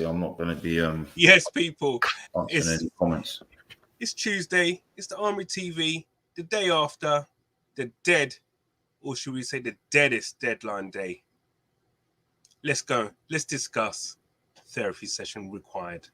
I'm not going to be Yes, people. answering any comments. It's Tuesday. It's the Army TV. The day after the dead, or should we say the deadest deadline day. Let's go. Let's discuss. Therapy session required.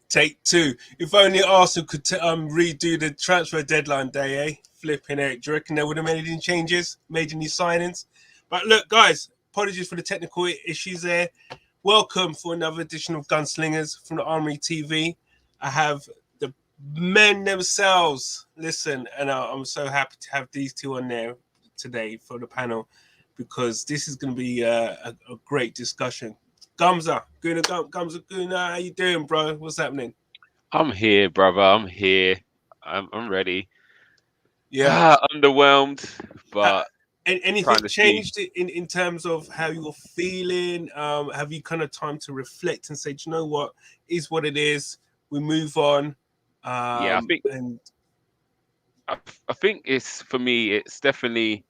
Take two. If only Arsenal could redo the transfer deadline day, eh? Flipping it. Do you reckon they would have made any changes, made any signings? But look, guys, apologies for the technical issues there. Welcome for another edition of GunSlingerz from the Armory TV. I have the men themselves. Listen, and I'm so happy to have these two on there today for the panel because this is going to be a great discussion. Gumza, Guna, how you doing, bro? What's happening? I'm here, brother. I'm here. I'm ready. Yeah. Underwhelmed, but anything changed in terms of how you're feeling? Have you kind of time to reflect and say, do you know what? Is what it is. We move on. Yeah, I think it's for me. It's definitely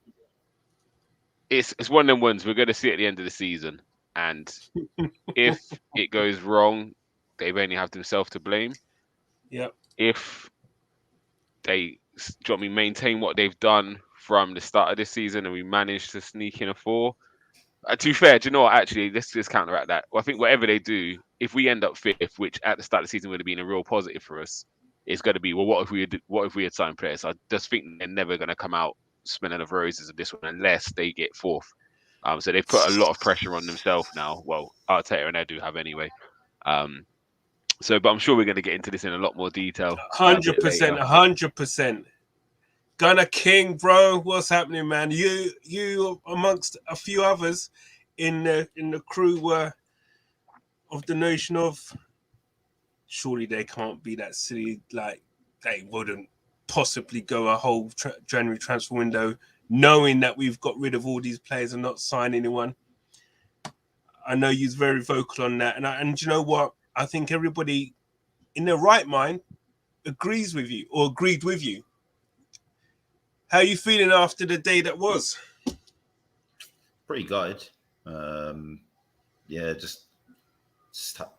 it's one of them ones we're going to see at the end of the season, and if it goes wrong, they only have themselves to blame. Yeah. If they maintain what they've done from the start of this season and we manage to sneak in a 4. To be fair, do you know what? Actually, let's just counteract that. Well, I think whatever they do, if we end up 5th, which at the start of the season would have been a real positive for us, it's going to be, well, what if we had signed players? I just think they're never going to come out smelling of roses of this one unless they get 4th. So they've put a lot of pressure on themselves now. Well, Arteta and Edu have anyway. But I'm sure we're going to get into this in a lot more detail. 100%, 100%. Gunner King, bro, what's happening, man? You amongst a few others in the crew were of the notion of surely they can't be that silly, like they wouldn't possibly go a whole January transfer window knowing that we've got rid of all these players and not sign anyone. I know you're very vocal on that, and you know what? I think everybody in their right mind agrees with you or agreed with you. How are you feeling after the day that was? Pretty gutted. Just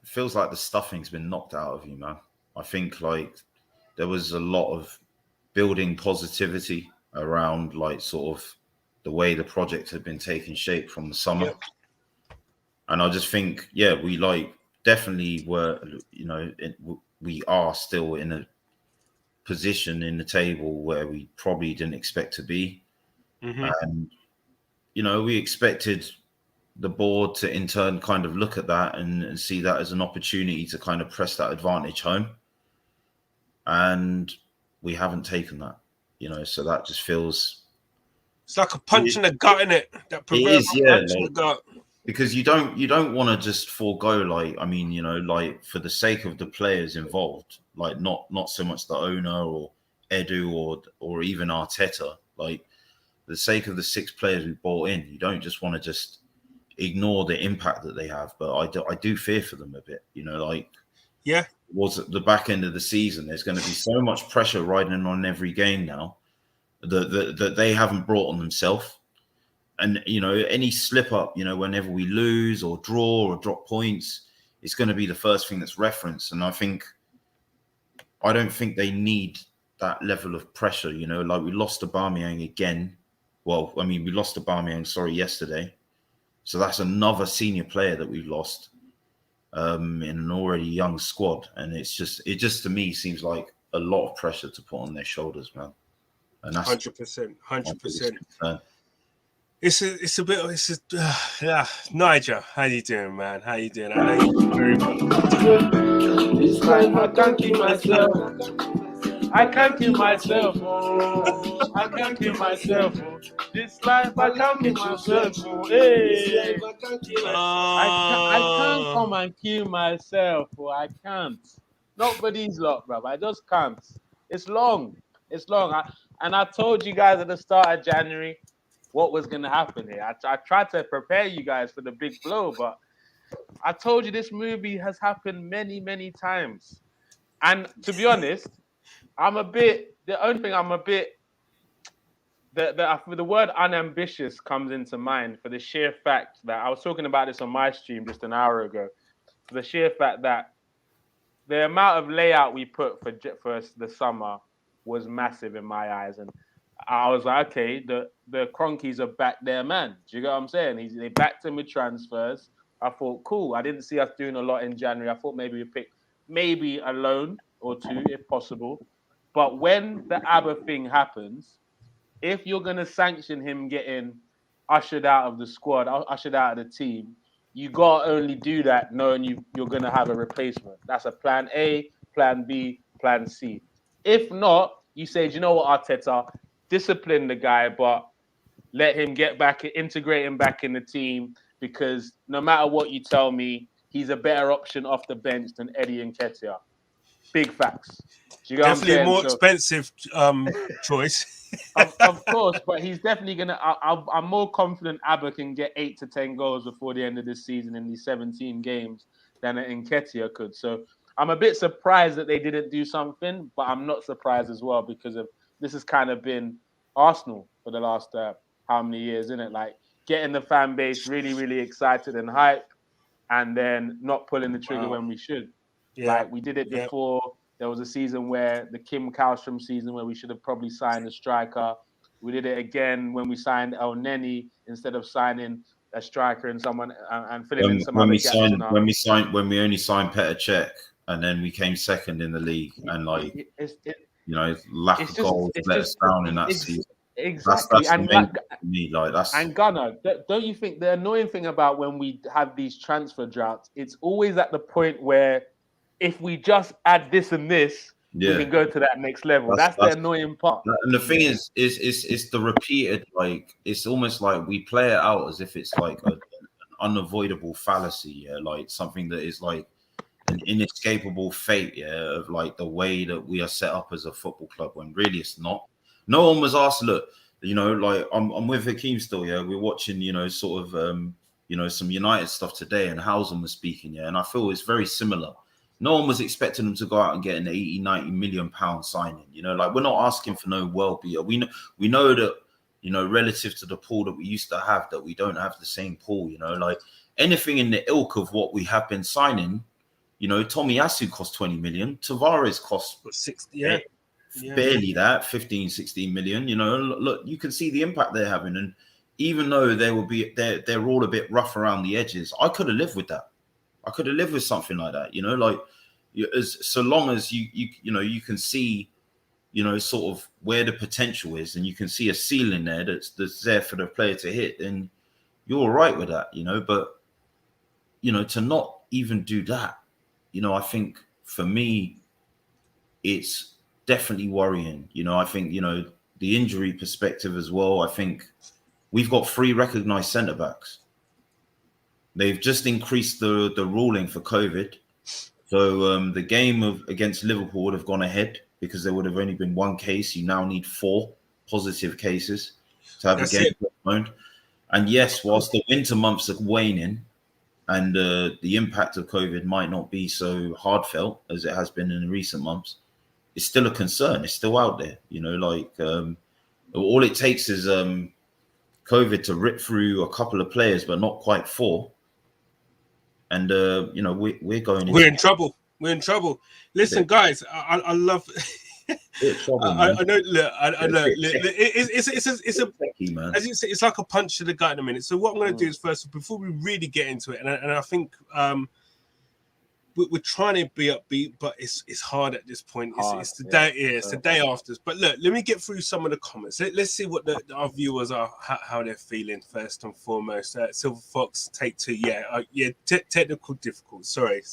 feels like the stuffing's been knocked out of you, man. I think like there was a lot of building positivity around like sort of the way the project had been taking shape from the summer. Yep. And I just think, we like definitely were, we are still in a position in the table where we probably didn't expect to be. Mm-hmm. And, we expected the board to in turn kind of look at that and see that as an opportunity to kind of press that advantage home. And we haven't taken that, so that just feels... It's like a punch in the gut, isn't it? That proverbial punch in the gut. Because you don't want to just forego, like, I mean, like for the sake of the players involved, like not so much the owner or Edu or even Arteta, like the sake of the 6 players we bought in, you don't just want to just ignore the impact that they have. But I do fear for them a bit, towards the back end of the season, there's going to be so much pressure riding on every game now that they haven't brought on themselves. And, any slip up, whenever we lose or draw or drop points, it's going to be the first thing that's referenced. And I don't think they need that level of pressure, like we lost Aubameyang again. Well, I mean, we lost Aubameyang, yesterday. So that's another senior player that we've lost in an already young squad. And it just to me seems like a lot of pressure to put on their shoulders, man. And that's 100%. Yeah, Nigel, how you doing, man? How you doing? I know you're very well. This life I can't kill myself. I can't kill myself. Oh, I can't kill myself. Oh. This life I can't kill myself. Oh, hey. I can't come and kill myself. Oh, I can't. Nobody's lot, bro. I just can't. It's long. It's long. And I told you guys at the start of January what was going to happen here. I tried to prepare you guys for the big blow, but I told you this movie has happened many, many times. And to be honest, the only thing I'm a bit, the word unambitious comes into mind for the sheer fact that I was talking about this on my stream just an hour ago. For the sheer fact that the amount of layout we put for the summer was massive in my eyes. And I was like, okay, the Cronkies are back there, man. Do you get what I'm saying? They backed him with transfers. I thought, cool. I didn't see us doing a lot in January. I thought maybe we pick maybe a loan or two if possible. But when the Auba thing happens, if you're going to sanction him getting ushered out of the squad, ushered out of the team, you got to only do that knowing you're going to have a replacement. That's a plan A, plan B, plan C. If not, you say, do you know what, Arteta, discipline the guy, but let him get back, integrate him back in the team, because no matter what you tell me, he's a better option off the bench than Eddie Nketiah. Big facts. Do you get Definitely what I'm saying? a more expensive choice. Of course, but he's definitely going to... I'm more confident Auba can get 8 to 10 goals before the end of this season in these 17 games than Nketiah could. So I'm a bit surprised that they didn't do something, but I'm not surprised as well because of this has kind of been Arsenal for the last how many years, isn't it? Like getting the fan base really, really excited and hype and then not pulling the trigger when we should. Yeah. Like we did it before. There was a season where the Kim Kallstrom season where we should have probably signed a striker. We did it again when we signed El Neni instead of signing a striker and someone and filling in some other gaps. When we only signed Petr Cech and then we came second in the league and lack of goals let us down in that season. Exactly. That's and Gunnar, don't you think the annoying thing about when we have these transfer droughts, it's always at the point where if we just add this and this, we can go to that next level. That's the annoying part. And the thing is the repeated, it's almost like we play it out as if it's like an unavoidable fallacy, like something that is like an inescapable fate, of like the way that we are set up as a football club, when really it's not. No one was asked, look, like I'm with Hakeem still, we're watching, sort of, some United stuff today, and Housen was speaking, and I feel it's very similar. No one was expecting them to go out and get an 80, 90 million pound signing. Like we're not asking for no world beater. We know that, relative to the pool that we used to have, that we don't have the same pool, like anything in the ilk of what we have been signing, Tomiyasu cost 20 million. Tavares cost 60, barely that, 15, 16 million. Look, you can see the impact they're having. And even though they're all a bit rough around the edges, I could have lived with that. I could have lived with something like that, so long as you can see, sort of where the potential is, and you can see a ceiling there that's there for the player to hit, then you're all right with that, But to not even do that, I think for me, it's definitely worrying. I think the injury perspective as well. I think we've got 3 recognized centre backs. They've just increased the ruling for COVID. So the game against Liverpool would have gone ahead because there would have only been 1 case. You now need 4 positive cases to have a game postponed. And yes, whilst the winter months are waning and the impact of COVID might not be so hard felt as it has been in recent months, it's still a concern. It's still out there. All it takes is COVID to rip through a couple of players, but not quite 4. And we're going. We're in trouble. We're in trouble. Listen, guys, I love. I know. Look, I know. It's a tricky, man. As you say, it's like a punch to the gut in a minute. So what I'm going to do is first, before we really get into it, and I think we're trying to be upbeat, but it's hard at this point. It's the day, it's the day after. But look, let me get through some of the comments. Let's see what our viewers are, how they're feeling first and foremost. Silver Fox, take two. Technical difficult. Sorry,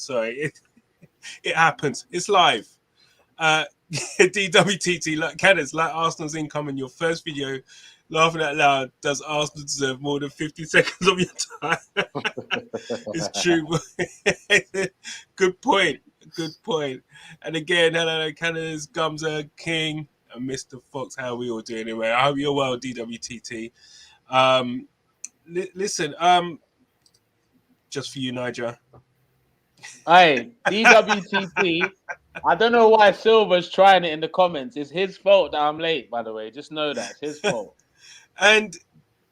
it happens. It's live. DWTT, like Kenneth, like Arsenal's income in your first video, laughing out loud. Does Arsenal deserve more than 50 seconds of your time? It's true. Good point. And again, hello, Canada's Gumza King and Mr. Fox. How are we all doing anyway? I hope you're well, DWTT. Listen, just for you, Niger. Hey, DWTT. I don't know why Silver's trying it in the comments. It's his fault that I'm late, by the way. Just know that. It's his fault. And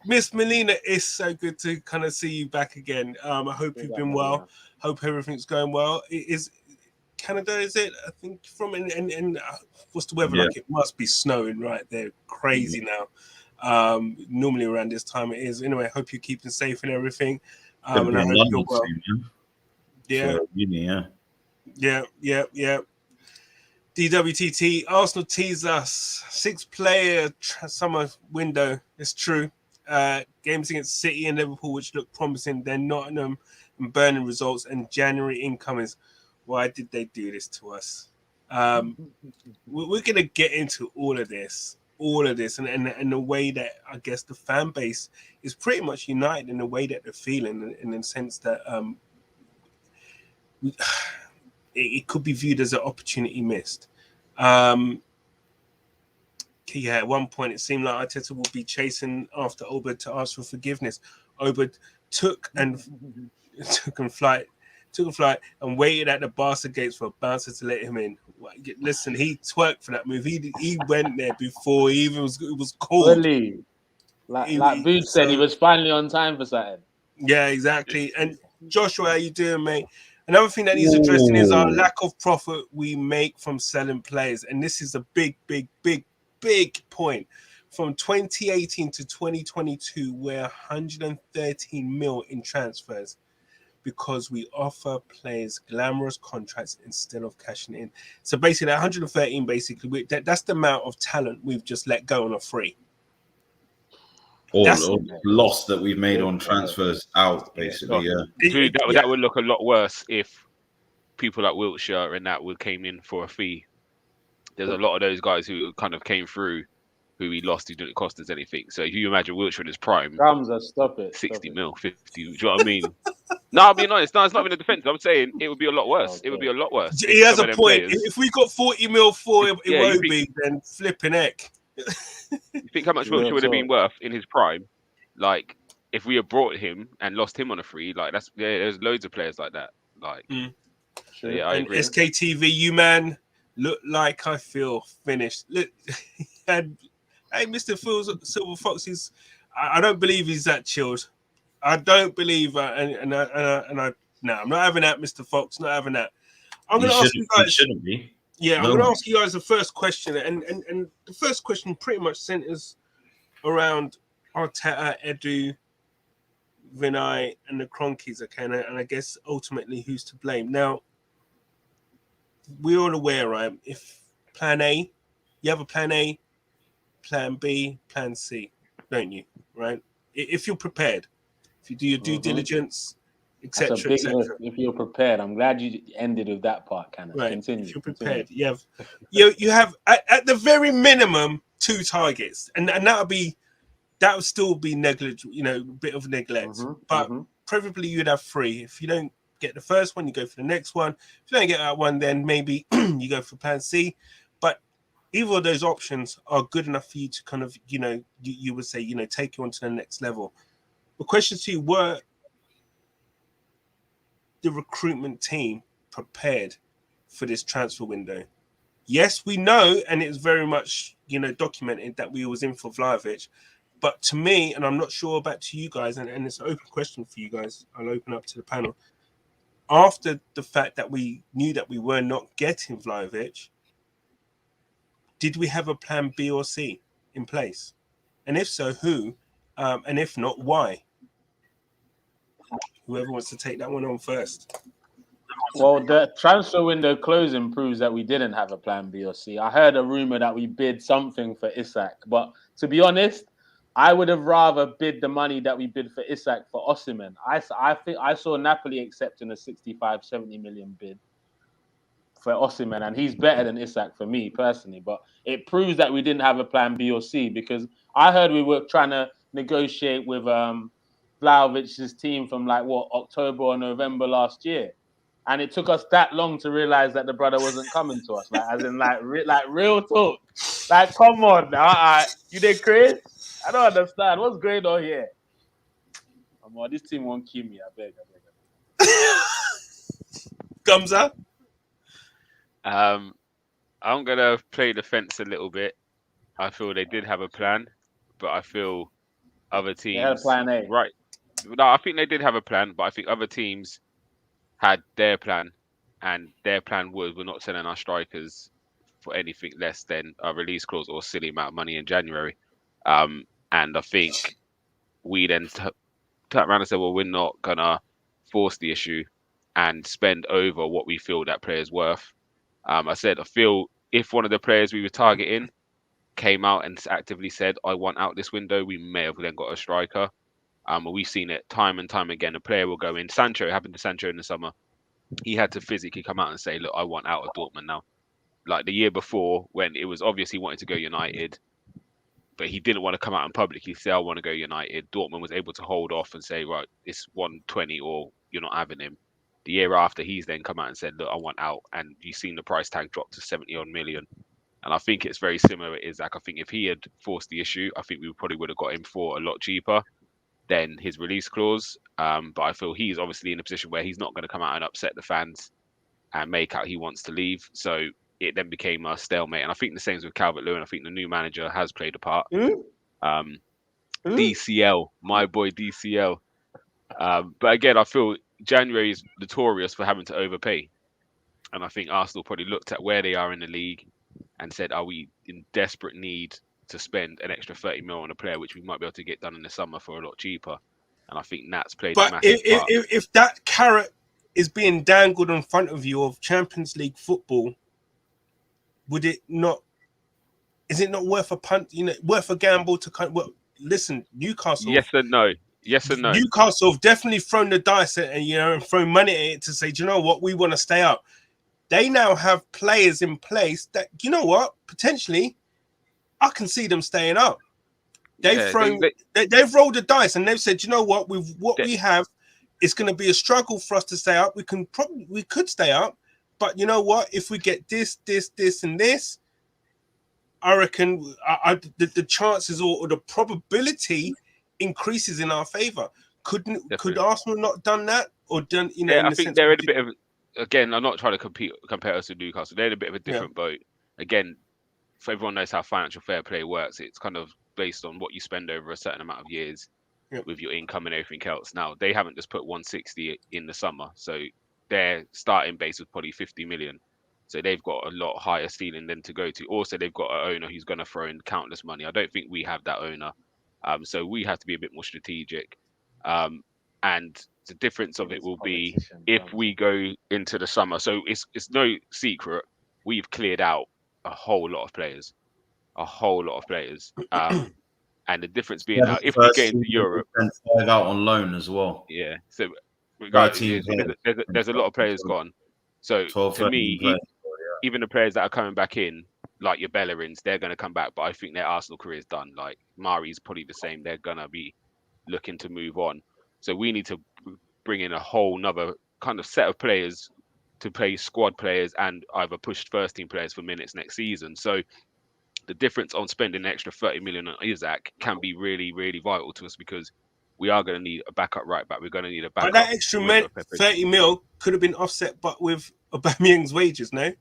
Miss Melina, it's so good to kind of see you back again. I hope you've been well. Hope everything's going well. Is Canada, is it? I think from and what's the weather like? It must be snowing right there. Crazy now. Normally around this time it is. Anyway, I hope you're keeping safe and everything. And I hope you're well. Yeah. DWTT, Arsenal tease us. 6-player summer window. It's true. Games against City and Liverpool, which look promising. Then Nottingham and Burnley results and January incomings. Why did they do this to us? We're going to get into all of this, and the way that I guess the fan base is pretty much united in the way that they're feeling, in the sense that it could be viewed as an opportunity missed. At one point it seemed like Arteta would be chasing after Auba to ask for forgiveness. Auba took a flight and waited at the Barca gates for a bouncer to let him in. Listen, he twerked for that move. He went there before he even was called. Really? Like Boots said, he was finally on time for something. Yeah, exactly. And Joshua, how you doing, mate? Another thing that needs addressing is our lack of profit we make from selling players. And this is a big point. From 2018 to 2022, we're 113 mil in transfers because we offer players glamorous contracts instead of cashing in. So basically, that 113, basically, that's the amount of talent we've just let go on a free. Or loss that we've made on transfers out, basically. That would look a lot worse if people like Wiltshire and that came in for a fee. There's a lot of those guys who kind of came through who we lost who didn't cost us anything. So if you imagine Wiltshire in his prime, stop it. 60 mil, 50. Do you know what I mean? No, I'll be honest. No, it's not even a defense. I'm saying it would be a lot worse. Okay. It would be a lot worse. He has a point. If we got 40 mil for Iwobi, then flipping heck. You think how much Wiltshire would have been worth in his prime? Like, if we had brought him and lost him on a free, like there's loads of players like that. Like, so yeah, I agree. SKTV, you man, look like I feel finished. Look, and hey, Mr. Silver Fox is. I don't believe he's that chilled. I don't believe, I'm not having that, Mr. Fox. Not having that. I'm going to ask you guys. Shouldn't be. Yeah, I'm going to ask you guys the first question, and the first question pretty much centers around Arteta, Edu, Vinay, and the Cronkies, okay, and I guess ultimately who's to blame. Now, we're all aware, right? If plan A, you have a plan A, plan B, plan C, don't you? Right? If you're prepared, if you do your due diligence, etc. If you're prepared, I'm glad you ended with that part. Kind of continue. If you're prepared, you have at the very minimum 2 targets, and that would still be negligible, a bit of neglect. But preferably you'd have 3. If you don't get the first one, you go for the next one. If you don't get that one, then maybe you go for plan C. But either of those options are good enough for you to kind of, you would say, take you on to the next level. The question to you, were the recruitment team prepared for this transfer window? Yes, we know, and it's very much, documented that we was in for Vlahovic. But to me, and I'm not sure about to you guys, and it's an open question for you guys, I'll open up to the panel. After the fact that we knew that we were not getting Vlahovic, did we have a plan B or C in place? And if so, who? And if not, why? Whoever wants to take that one on first. Well, the transfer window closing proves that we didn't have a plan B or C. I heard a rumor that we bid something for Isak, but to be honest, I would have rather bid the money that we bid for Isak for Osimhen. I think I saw Napoli accepting a 65, 70 million bid for Osimhen, and he's better than Isak for me personally. But it proves that we didn't have a plan B or C, because I heard we were trying to negotiate with Vlahovic's team from like October or November last year. And it took us that long to realize that the brother wasn't coming to us. Like, as in, like real talk. Like, come on, you did, Chris? I don't understand. What's going on here? Come on, this team won't kill me. I beg. Gumza? I'm gonna play the fence a little bit. I feel they did have a plan, but I feel other teams. They had a plan A. Right. No, I think they did have a plan, but I think other teams had their plan, and their plan was we're not selling our strikers for anything less than a release clause or a silly amount of money in January. And I think we then turned around and said, well, we're not gonna force the issue and spend over what we feel that player's worth. I feel if one of the players we were targeting came out and actively said, I want out this window, we may have then got a striker. We've seen it time and time again. A player will go in. Sancho, it happened to Sancho in the summer. He had to physically come out and say, look, I want out of Dortmund now. Like the year before, when it was obvious he wanted to go United, but he didn't want to come out in public. He said, I want to go United. Dortmund was able to hold off and say, right, it's 120 or you're not having him. The year after, he's then come out and said, look, I want out. And you've seen the price tag drop to 70 odd million. And I think it's very similar with Isak. I think if he had forced the issue, I think we probably would have got him for a lot cheaper than his release clause. But I feel he's obviously in a position where he's not going to come out and upset the fans and make out he wants to leave. So it then became a stalemate. And I think the same with Calvert-Lewin. I think the new manager has played a part. DCL, my boy DCL. But again, I feel January is notorious for having to overpay. And I think Arsenal probably looked at where they are in the league and said, are we in desperate need to spend an extra 30 mil on a player, which we might be able to get done in the summer for a lot cheaper? And I think that's played a massive part. If that carrot is being dangled in front of you of Champions League football, would it not? Is it not worth a punt? Worth a gamble to kind of, well, listen, Newcastle. Yes and no. Yes and no. Newcastle have definitely thrown the dice and thrown money at it to say, do you know what, we want to stay up. They now have players in place that, you know what, potentially, I can see them staying up. They've rolled the dice and they've said, you know what, with what we have, it's going to be a struggle for us to stay up. We could stay up, but you know what? If we get this, and this, I reckon the chances or the probability increases in our favour. Could Arsenal not done that or done? I think they're in a bit of. Again, I'm not trying to compare us to Newcastle. They're in a bit of a different boat. Again, for everyone knows how financial fair play works. It's kind of based on what you spend over a certain amount of years with your income and everything else. Now, they haven't just put 160 in the summer. So their starting base was probably 50 million. So they've got a lot higher ceiling than to go to. Also, they've got an owner who's going to throw in countless money. I don't think we have that owner. So we have to be a bit more strategic. And the difference of it will be if we go into the summer. So it's no secret we've cleared out a whole lot of players. And the difference being now, if we get into Europe, 5 out on loan as well. Yeah. So regardless, there's a lot of players gone. So to me, even the players that are coming back in, like your Bellerins, they're going to come back. But I think their Arsenal career is done. Like Mari's probably the same. They're going to be looking to move on. So we need to bring in a whole nother kind of set of players to play squad players and either push first team players for minutes next season. So the difference on spending an extra 30 million on Isak can be really, really vital to us because we are going to need a backup right back. We're going to need a backup. But that extra 30 mil could have been offset, but with Aubameyang's wages, no?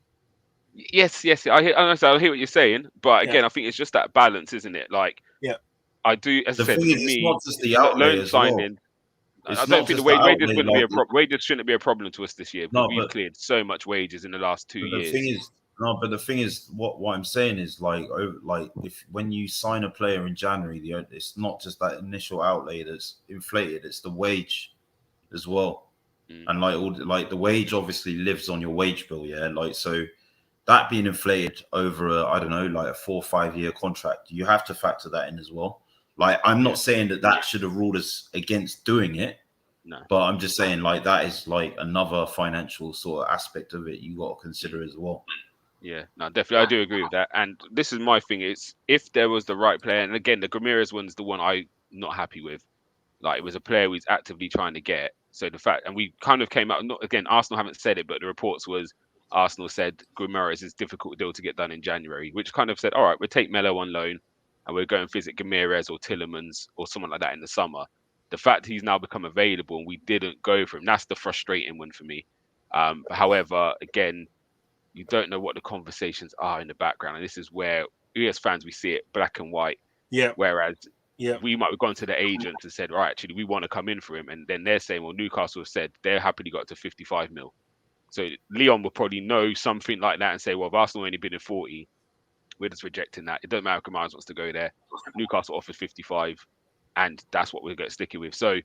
Yes. I hear what you're saying, but again, I think it's just that balance, isn't it? Like, I do. As I said, for me, it's not just the outlay as well. I don't think the wages wouldn't be a problem. Wages shouldn't be a problem to us this year. But we've cleared so much wages in the last 2 years. But the thing is, what I'm saying is like if when you sign a player in January, it's not just that initial outlay that's inflated; it's the wage as well. and like the wage obviously lives on your wage bill, yeah. Like so, that being inflated over a 4 or 5 year contract, you have to factor that in as well. Like I'm not saying that should have ruled us against doing it, but I'm just saying like that is like another financial sort of aspect of it you got to consider as well. Yeah, no, definitely, I do agree with that. And this is my thing: it's if there was the right player, and again, the Ramirez one's the one I'm not happy with. Like it was a player we's actively trying to get. So the fact, and we kind of came out. Not again, Arsenal haven't said it, but the reports was Arsenal said Ramirez is a difficult deal to get done in January, which kind of said, all right, we'll take Melo on loan, and we'll go and visit Ramirez or Tillemans or someone like that in the summer. The fact he's now become available and we didn't go for him, that's the frustrating one for me. However, again, you don't know what the conversations are in the background, and this is where we as fans we see it black and white. Yeah. Whereas we might have gone to the agent and said, right, actually, we want to come in for him, and then they're saying, well, Newcastle have said they're happily got to 55 mil. So Leon will probably know something like that and say, well, if Arsenal only bid in 40, we're just rejecting that. It doesn't matter if Kamara wants to go there. Newcastle offers 55, and that's what we're going to stick it with. So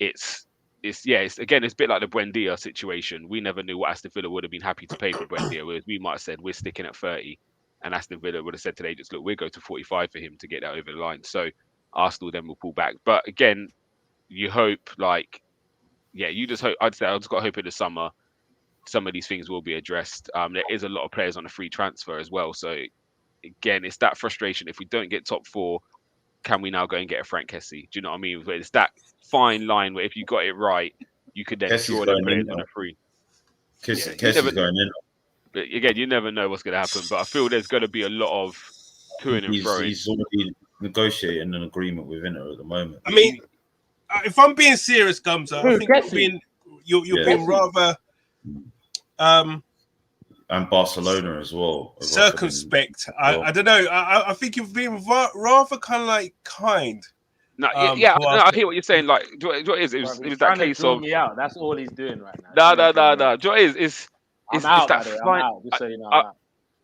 it's again, it's a bit like the Buendia situation. We never knew what Aston Villa would have been happy to pay for Buendia, whereas we might have said we're sticking at 30, and Aston Villa would have said to the agents, look, we'll go to 45 for him to get that over the line. So Arsenal then will pull back. But again, you hope you just hope. I'd say I just got to hope in the summer some of these things will be addressed. There is a lot of players on a free transfer as well. So again, it's that frustration. If we don't get top 4, can we now go and get a Frank Kessie? Do you know what I mean? It's that fine line where if you got it right, you could then draw the players on a free. Kessie's going in. But again, you never know what's going to happen. But I feel there's going to be a lot of toing and throwing. He's already negotiating an agreement with Inter at the moment. I mean, if I'm being serious, Gums, I think you're being rather and Barcelona as well. Circumspect. I don't know. I think you've been rather kind of like kind. No, I hear what you're saying. Like, it was that case of me out. That's all he's doing right now. No. I'm out. Just so you know.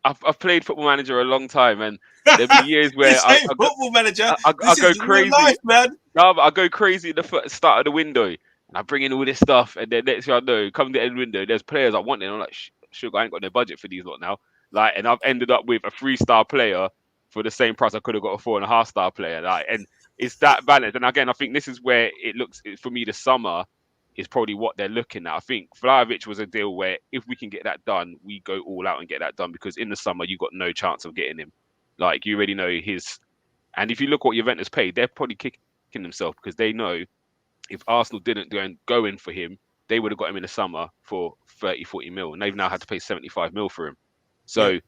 I've played Football Manager a long time, and there'll be years where I Football Manager. I go crazy, life, man. No, but I go crazy at the start of the window, and I bring in all this stuff, and then next thing I know, come to the end window, there's players I want, and I'm like, sugar, I ain't got no budget for these lot now. Like, and I've ended up with a 3-star player for the same price I could have got a 4.5-star player. Like, and it's that balance. And again, I think this is where it looks for me. The summer is probably what they're looking at. I think Vlahovic was a deal where if we can get that done, we go all out and get that done, because in the summer you got no chance of getting him. Like, you already know his. And if you look what Juventus paid, they're probably kicking themselves, because they know if Arsenal didn't go in for him, they would have got him in the summer for 30-40 mil, and they've now had to pay 75 mil for him. So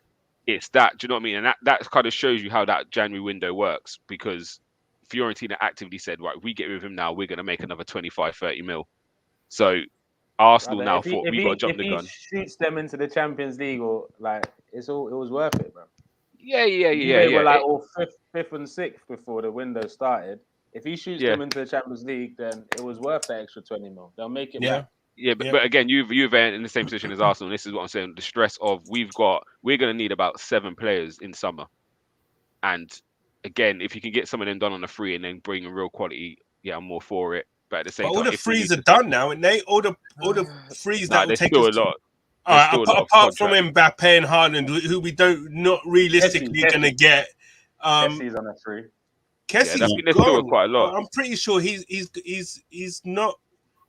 it's that. Do you know what I mean? And that kind of shows you how that January window works, because Fiorentina actively said, right, if we get rid of him now, we're going to make another 25-30 mil. So Arsenal now thought we got to jump the gun. If he shoots them into the Champions League, or like it was worth it, bro. Yeah. They were like all fifth and sixth before the window started. If he shoots them into the Champions League, then it was worth that extra 20 mil. They'll make it back. Yeah, but again, Juve in the same position as Arsenal. This is what I'm saying. The stress of we're going to need about 7 players in summer. And again, if you can get some of them done on a free and then bring in real quality, I'm more for it. But at the same time, all the frees are done now, and all the frees that will take us a lot. Apart from Mbappe and Haaland, who we not realistically going to get. Kessie's on a free. Kessie's there's still quite a lot. I'm pretty sure he's not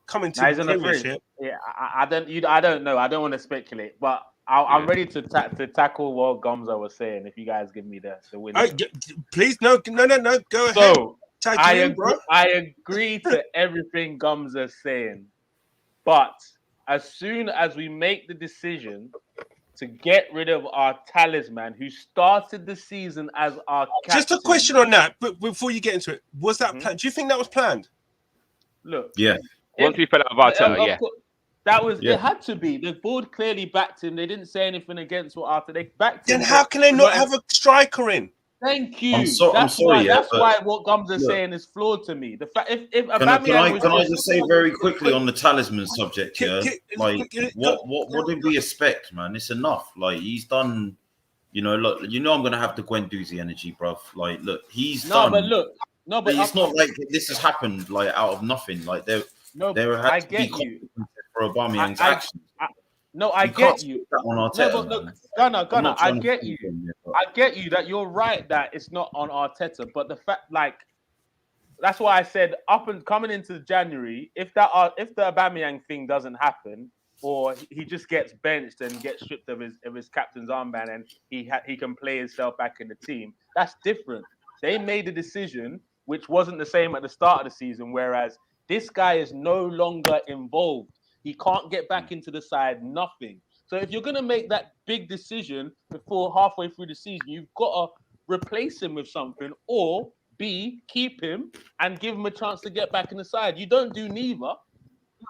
coming to the Premiership. Yeah, I don't know. I don't want to speculate, but I'm ready to tackle what Gomza was saying. If you guys give me the win, please no. Go ahead. So I agree to everything Gomza's saying, but as soon as we make the decision to get rid of our talisman, who started the season as our captain. Just a question on that, but before you get into it, was that planned? Do you think that was planned? Look, once we fell out of Arteta, that was it. Had to be. The board clearly backed him. They didn't say anything against what Arteta. They backed him. Then how can they not have a striker in? Thank you. I'm sorry. That's why what Gums is saying is flawed to me. The fact if can I just say very quickly on the talisman subject here? What did we expect, man? It's enough. Like, he's done. Look. I'm gonna have the Guendouzi energy, bruv. Like, look, he's done. But it's not like this has happened like out of nothing. Like there had to be consequences for for Aubameyang's I- actions. No, I You get can't you. stick that on No, Arteta. but look, man. Gunnar, I'm not I trying to get speak you. on it, but- I get you that you're right that it's not on Arteta, but the fact, like, that's why I said up and coming into January, if the Aubameyang thing doesn't happen, or he just gets benched and gets stripped of his captain's armband, and he can play himself back in the team, that's different. They made a decision which wasn't the same at the start of the season, whereas this guy is no longer involved. He can't get back into the side, nothing. So if you're gonna make that big decision before halfway through the season, you've got to replace him with something, or B, keep him and give him a chance to get back in the side. You don't do neither.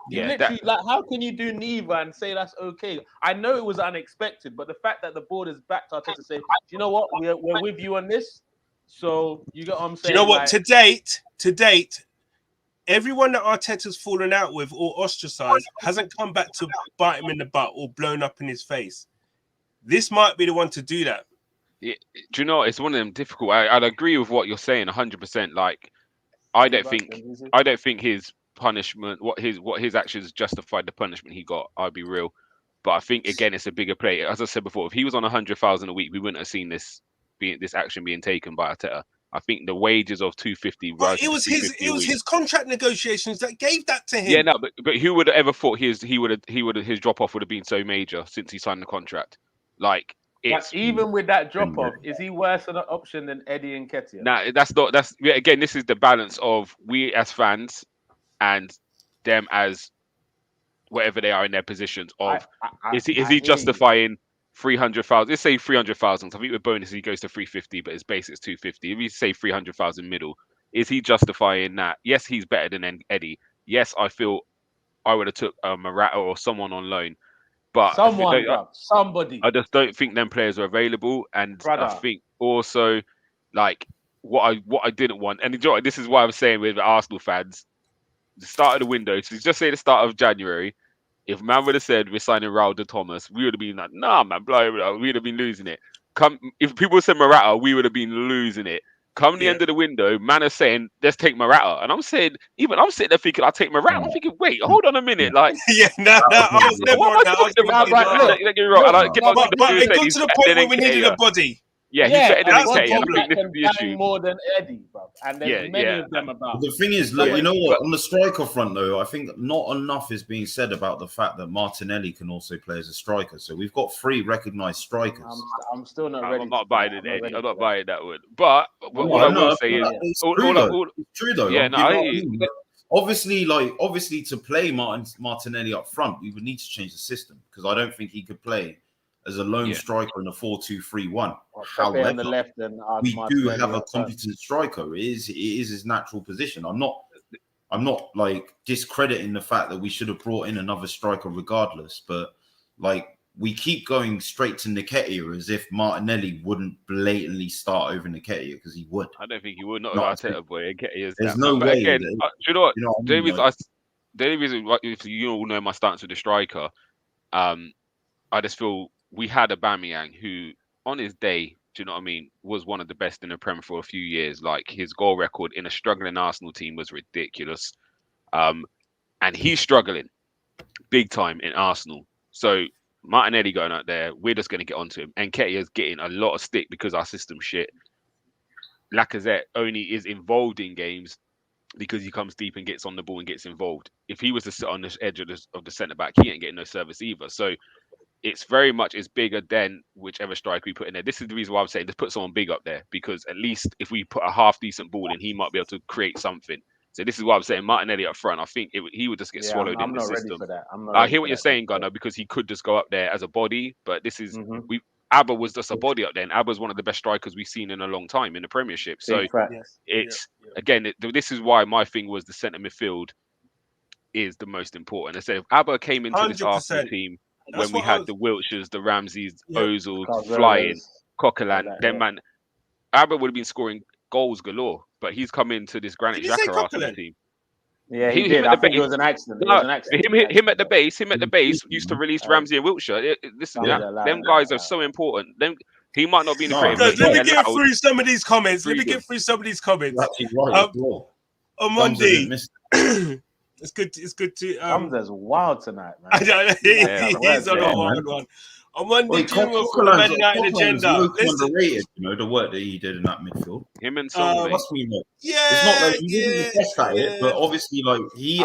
You literally, like, how can you do neither and say that's okay? I know it was unexpected, but the fact that the board is backed Arteta to say, do you know what, we're with you on this. So you get what I'm saying? Do you know what? Like, To date, everyone that Arteta's fallen out with or ostracized hasn't come back to bite him in the butt or blown up in his face. This might be the one to do that. Do you know, it's one of them difficult. I'd agree with what you're saying 100%. Like, I don't think his punishment, what his actions justified the punishment he got. I'll be real, but I think again it's a bigger play. As I said before, if he was on 100,000 a week, we wouldn't have seen this action being taken by Arteta. I think the wages of 250. But it was his contract negotiations that gave that to him. Yeah, no, but who would have ever thought his drop off would have been so major since he signed the contract? Like, it's even with that drop off, is he worse an option than Eddie and Nketiah? Nah, that's again. This is the balance of we as fans and them as whatever they are in their positions. Of is he justifying 300,000? Let's say 300,000. I think with bonus he goes to 350, but his base is 250. If you say 300,000 middle, is he justifying that? Yes, he's better than Eddie. Yes, I feel I would have took a Morata or someone on loan. But somebody. I just don't think them players are available, and I think also, like, what I didn't want, and enjoy. This is what I was saying with the Arsenal fans. The start of the window, so just say the start of January. If man would have said we're signing Raul de Thomas, we would have been like, nah, man, blah. We'd have been losing it. If people said Morata, we would have been losing it. Come the end of the window, man is saying, let's take Morata. And I'm saying, I'm sitting there thinking, I'll take Morata. I'm thinking, wait, hold on a minute. Like, I was never on that. Don't get me wrong. But it got to the point where we needed a body. Yeah, he's better than Nketiah. I think this is the issue. More than Eddie, bro. And there's many of them about. The thing is, look, you know what? On the striker front, though, I think not enough is being said about the fact that Martinelli can also play as a striker. So we've got 3 recognized strikers. I'm still not ready. I'm not buying it, Eddie. I'm not buying that one. But what I will say is, it's true though. Yeah, obviously, to play Martinelli up front, we would need to change the system because I don't think he could play as a lone striker in a 4-2-3-1. However, on the left, and we do have a competent striker. It is his natural position. I'm not like discrediting the fact that we should have brought in another striker regardless, but like we keep going straight to Nketiah as if Martinelli wouldn't blatantly start over Nketiah because he would. I don't think he would. Not Arteta, boy. There's no way. Again, do you know what? The only reason, if you all know my stance with the striker, I just feel we had Aubameyang who, on his day, do you know what I mean, was one of the best in the Prem for a few years. Like, his goal record in a struggling Arsenal team was ridiculous. And he's struggling big time in Arsenal. So Martinelli going out there, we're just going to get onto him. And Nketiah's getting a lot of stick because our system shit. Lacazette only is involved in games because he comes deep and gets on the ball and gets involved. If he was to sit on the edge of the centre-back, he ain't getting no service either. So it's very much is bigger than whichever striker we put in there. This is the reason why I'm saying let's put someone big up there, because at least if we put a half decent ball in, he might be able to create something. So this is why I'm saying Martinelli up front. I think he would just get swallowed in the system. I hear what you're saying, Gunnar, because he could just go up there as a body, but this is Auba was just a body up there, and Auba's one of the best strikers we've seen in a long time in the Premiership. So again, this is why my thing was the centre midfield is the most important. I said if Auba came into this Arsenal team when we had the Wiltshires, the Ramseys, Ozil flying, Coquelin, then man, Auba would have been scoring goals galore, but he's come into this Granit Xhaka Arsenal team. Yeah, he did. I think it was an accident. Him at the base used to release Ramsey and Wiltshire. Them guys are so important. He might not be in the creative. Let me get through some of these comments. On Monday, It's good. It's good to. Hamza's wild tonight, man. I don't know. Yeah, He's on a man. wild one. On Monday, Wait, Jim will for the Man United Coquelin's agenda. low-key Listen, underrated, you know, the work that he did in that midfield. Him and Song, mate. Trust me, mate. yeah, It's not like he wasn't yeah, the best at it, but yeah. obviously, like he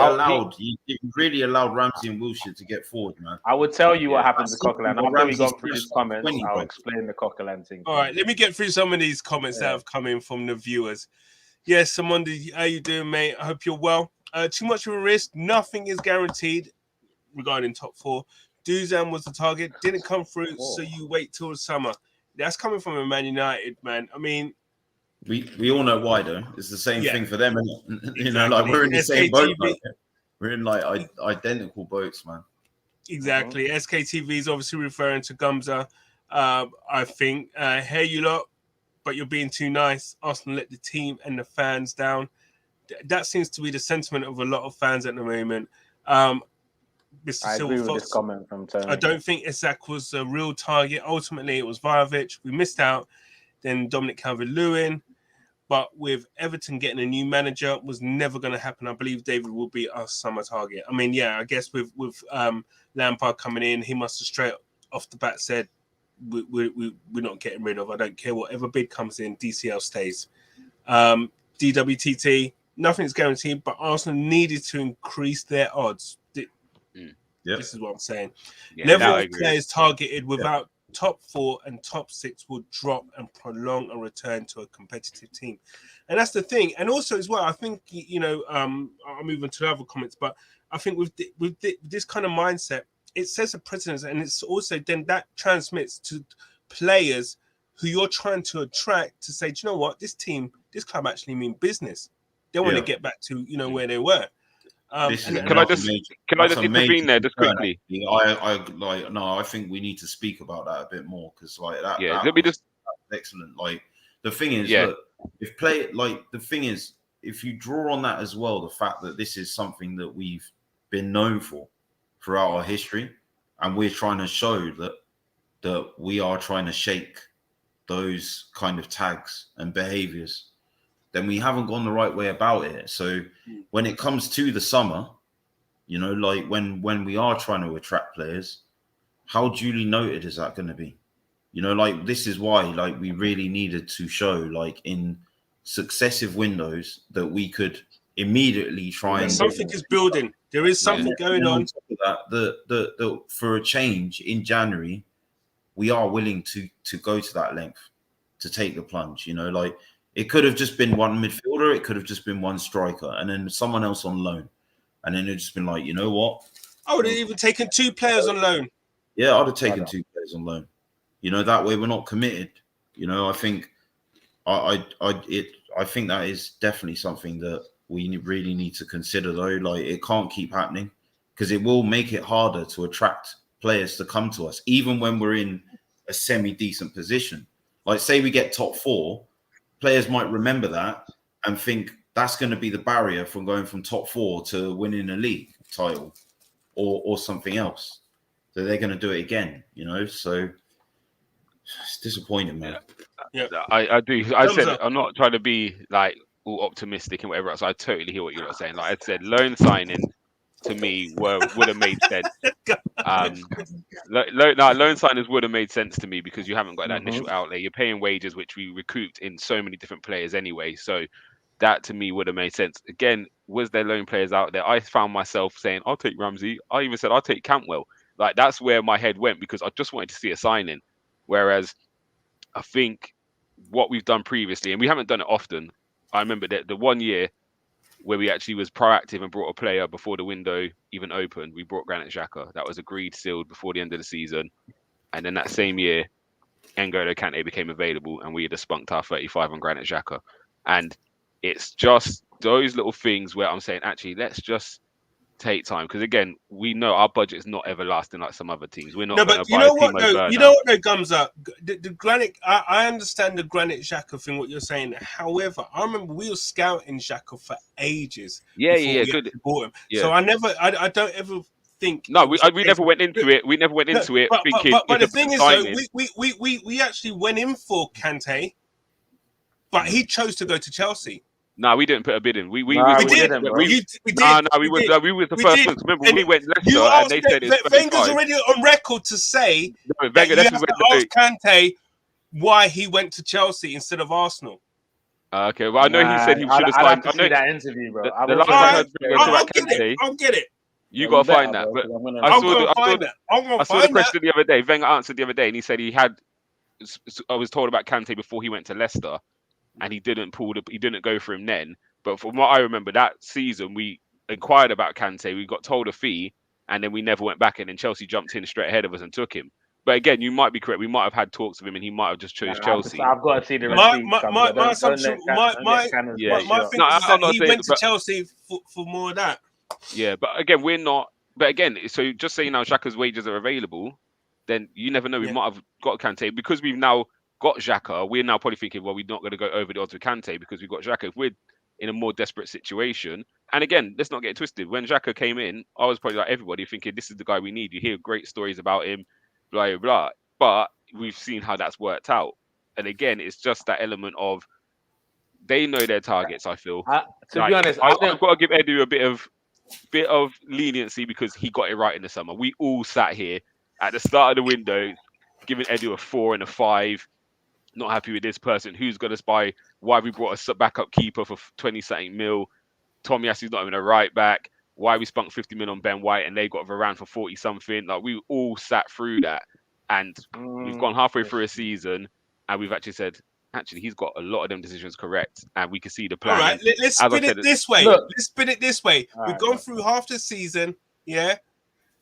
really allowed Ramsey and Wilshere to get forward, man. I would tell you what Yeah. happened to Coquelin. After we Ramsey's go through his first comments, 20, I'll bro. explain the Coquelin thing. All right, let me get through some of these comments that have come in from the viewers. Yes, Samondi, how you doing, mate? I hope you're well. Too much of a risk. Nothing is guaranteed regarding top 4. Duzan was the target. Didn't come through, so you wait till the summer. That's coming from a Man United, man. I mean, we all know why, though. It's the same thing for them, and you know, like Exactly. we're in the same boat. SKTV. Like, we're in like identical boats, man. Exactly. SKTV is obviously referring to Gumza. I think, hey, you lot, but you're being too nice. Arsenal let the team and the fans down. That seems to be the sentiment of a lot of fans at the moment. Mr. I agree with Silver this comment from Tony. I don't think Isak was a real target. Ultimately, it was Vlahovic. We missed out. Then Dominic Calvert-Lewin. But with Everton getting a new manager was never going to happen. I believe David will be our summer target. I mean, yeah, I guess with Lampard coming in, he must have straight off the bat said, we're not getting rid of. I don't care. Whatever bid comes in, DCL stays. DWTT, nothing's guaranteed, but Arsenal needed to increase their odds. This is what I'm saying. Level of players targeted without top 4 and top 6 will drop and prolong a return to a competitive team. And that's the thing. And also as well, I think, you know, I'll move on to the other comments, but I think with this kind of mindset, it sets a precedent, and it's also then that transmits to players who you're trying to attract to say, do you know what, this club actually mean business. They want to get back to, you know, where they were. Can I just intervene there just quickly? I think we need to speak about that a bit more because like that. Yeah, let me just excellent. Like the thing is, look, if you draw on that as well, the fact that this is something that we've been known for throughout our history, and we're trying to show that we are trying to shake those kind of tags and behaviors, then we haven't gone the right way about it. So when it comes to the summer, you know, like when we are trying to attract players, how duly noted is that going to be? You know, like this is why like we really needed to show like in successive windows that we could immediately try and something is building. There is something going on. That for a change in January, we are willing to go to that length to take the plunge. You know, like it could have just been one midfielder, it could have just been one striker, and then someone else on loan, and then it's just been like, you know what? I would have even taken 2 players on loan. Yeah, I'd have taken 2 players on loan. You know, that way we're not committed. You know, I think I think that is definitely something that we really need to consider, though. Like, it can't keep happening because it will make it harder to attract players to come to us, even when we're in a semi-decent position. Like, say we get top 4, players might remember that and think that's going to be the barrier from going from top 4 to winning a league title or something else. So they're going to do it again, you know? So it's disappointing, man. Yeah, I do. I said I'm not trying to be like all optimistic and whatever else. I totally hear what you're saying. Like I said, loan signing to me would have made sense. Loan signers would have made sense to me because you haven't got that initial outlay. You're paying wages, which we recouped in so many different players anyway. So that to me would have made sense. Again, was there loan players out there? I found myself saying, I'll take Ramsey. I even said, I'll take Cantwell. Like that's where my head went because I just wanted to see a signing. Whereas I think what we've done previously, and we haven't done it often. I remember that the 1 year where we actually was proactive and brought a player before the window even opened. We brought Granit Xhaka. That was agreed, sealed before the end of the season. And then that same year, N'Golo Kante became available and we had spunked our 35 on Granit Xhaka. And it's just those little things where I'm saying, actually, let's just take time. Because again, we know our budget is not everlasting like some other teams. We're not going to buy a Timo Werner. You know what, though, Gumza? The Granit, I understand the Granit Xhaka thing, what you're saying. However, I remember we were scouting Xhaka for ages. Good. Bought him. Yeah. So I don't ever think. No, we never went into it. We never went into it thinking. But the thing is, though, we actually went in for Kante, but he chose to go to Chelsea. No, we didn't put a bid in. We Nah, We we did. didn't, bro. We did. No, we did. were the We first did. ones. Remember, And we went Leicester You and asked they said it's Wenger's 35. already on record to say No, that Wenger, you this have is to ask Kante why he went to Chelsea instead of Arsenal. Okay, well, I know he said he should have I'd have signed. to see that interview, bro. The last I heard Wenger talk about Kante, I'll get it. you Yeah, got to better, find that. bro, But 'cause I'm gonna- I I'm saw going to find that. I'm going I to saw the find that. question the other day. Wenger answered the other day, and he said he had. I was told about Kante before he went to Leicester, and he didn't go for him then. But from what I remember, that season we inquired about Kante, we got told a fee, and then we never went back. And then Chelsea jumped in straight ahead of us and took him. But again, you might be correct. We might have had talks with him, and he might have just chose Chelsea. I've got to see the My receipts. assumption, my thing is that he went to Chelsea for more of that. Yeah, but again, we're not. But again, so just saying now Xhaka's wages are available, then you never know. We might have got Kante because we've now got Xhaka. We're now probably thinking, well, we're not going to go over the odds with Kante because we've got Xhaka. If we're in a more desperate situation, and again, let's not get it twisted. When Xhaka came in, I was probably like everybody thinking, this is the guy we need. You hear great stories about him, blah blah blah. But we've seen how that's worked out. And again, it's just that element of they know their targets. I feel. To be honest, I've got to give Edu a bit of leniency because he got it right in the summer. We all sat here at the start of the window, giving Edu a 4 and a 5. Not happy with this person. Who's going to spy? Why we brought a backup keeper for 20-something mil? Tomiyasu's not even a right back. Why we spunk 50 mil on Ben White and they got Varane for 40 something? Like we all sat through that, and we've gone halfway through a season, and we've actually said, actually, he's got a lot of them decisions correct, and we can see the plan. All right, let's spin it this way. Let's spin it this way. We've gone through half the season,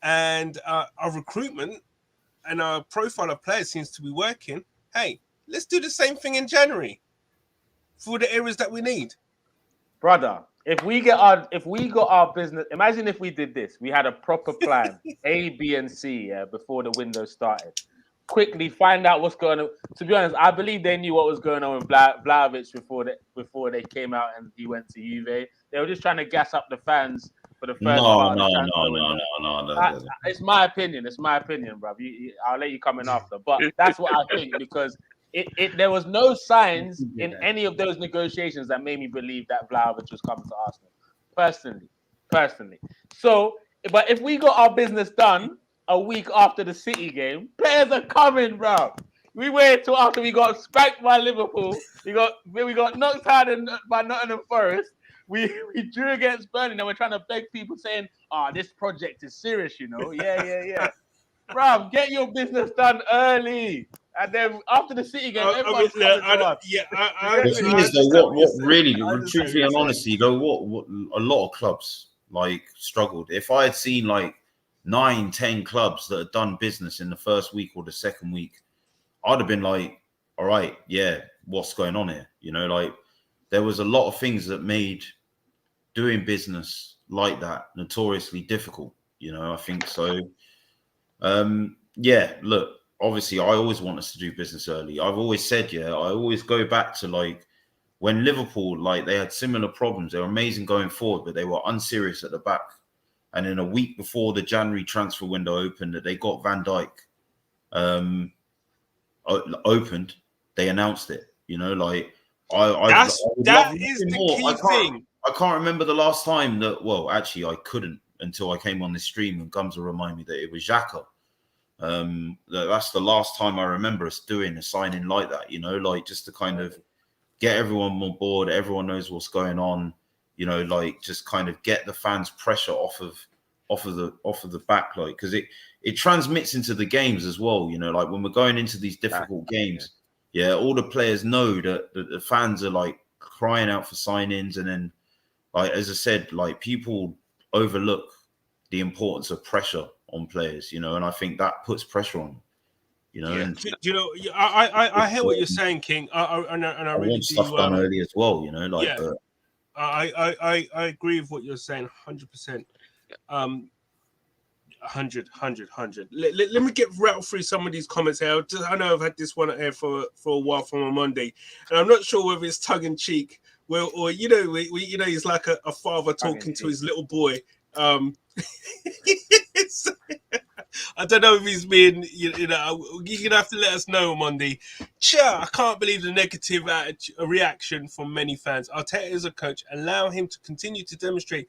and our recruitment and our profile of players seems to be working. Hey, let's do the same thing in January for the areas that we need, brother. If we got our business, imagine if we did this. We had a proper plan, A, B, and C, before the window started. Quickly find out what's going on. To be honest, I believe they knew what was going on with Vlahovic before they came out and he went to Juve. They were just trying to gas up the fans for the first part. No. It's my opinion. It's my opinion, bro. I'll let you come in after, but that's what I think because there was no signs in any of those negotiations that made me believe that Vlahovic was coming to Arsenal. Personally. So, but if we got our business done a week after the City game, players are coming, bro. We wait till after we got spanked by Liverpool. We got knocked out by Nottingham Forest. We drew against Burnley, and we're trying to beg people saying, this project is serious, you know. Yeah. Bro, get your business done early. And then after the City game, everyone's coming to us. The thing is, though, what really, truthfully and honestly, though, what a lot of clubs like struggled. If I had seen like 9-10 clubs that had done business in the first week or the second week, I'd have been like, all right, yeah, what's going on here? You know, like there was a lot of things that made doing business like that notoriously difficult. You know, I think so. Yeah, look, obviously I always want us to do business early. I've always said, I always go back to like when Liverpool, like they had similar problems. They were amazing going forward, but they were unserious at the back. And in a week before the January transfer window opened, that they got Van Dijk opened, they announced it. You know, like that is the key thing. I can't remember the last time that. Well, actually, I couldn't until I came on this stream and Gums will remind me that it was Xhaka. That's the last time I remember us doing a signing like that. You know, like just to kind of get everyone on board. Everyone knows what's going on. You know, like just kind of get the fans' pressure off of the back, like because it transmits into the games as well. You know, like when we're going into these difficult games, all the players know that the fans are like crying out for sign-ins, and then, like as I said, like people overlook the importance of pressure on players. You know, and I think that puts pressure on. You know, and you know, I hear what you're saying, King. I really want stuff done early as well. You know, like. Yeah. I agree with what you're saying, 100%. 100. Let me rattle through some of these comments here. I know I've had this one here for a while from a Monday, and I'm not sure whether it's tongue in cheek, or you know, he's like a father talking to his little boy. I don't know if he's being, you know, you're gonna have to let us know, Monday. I can't believe the negative reaction from many fans. Arteta is a coach. Allow him to continue to demonstrate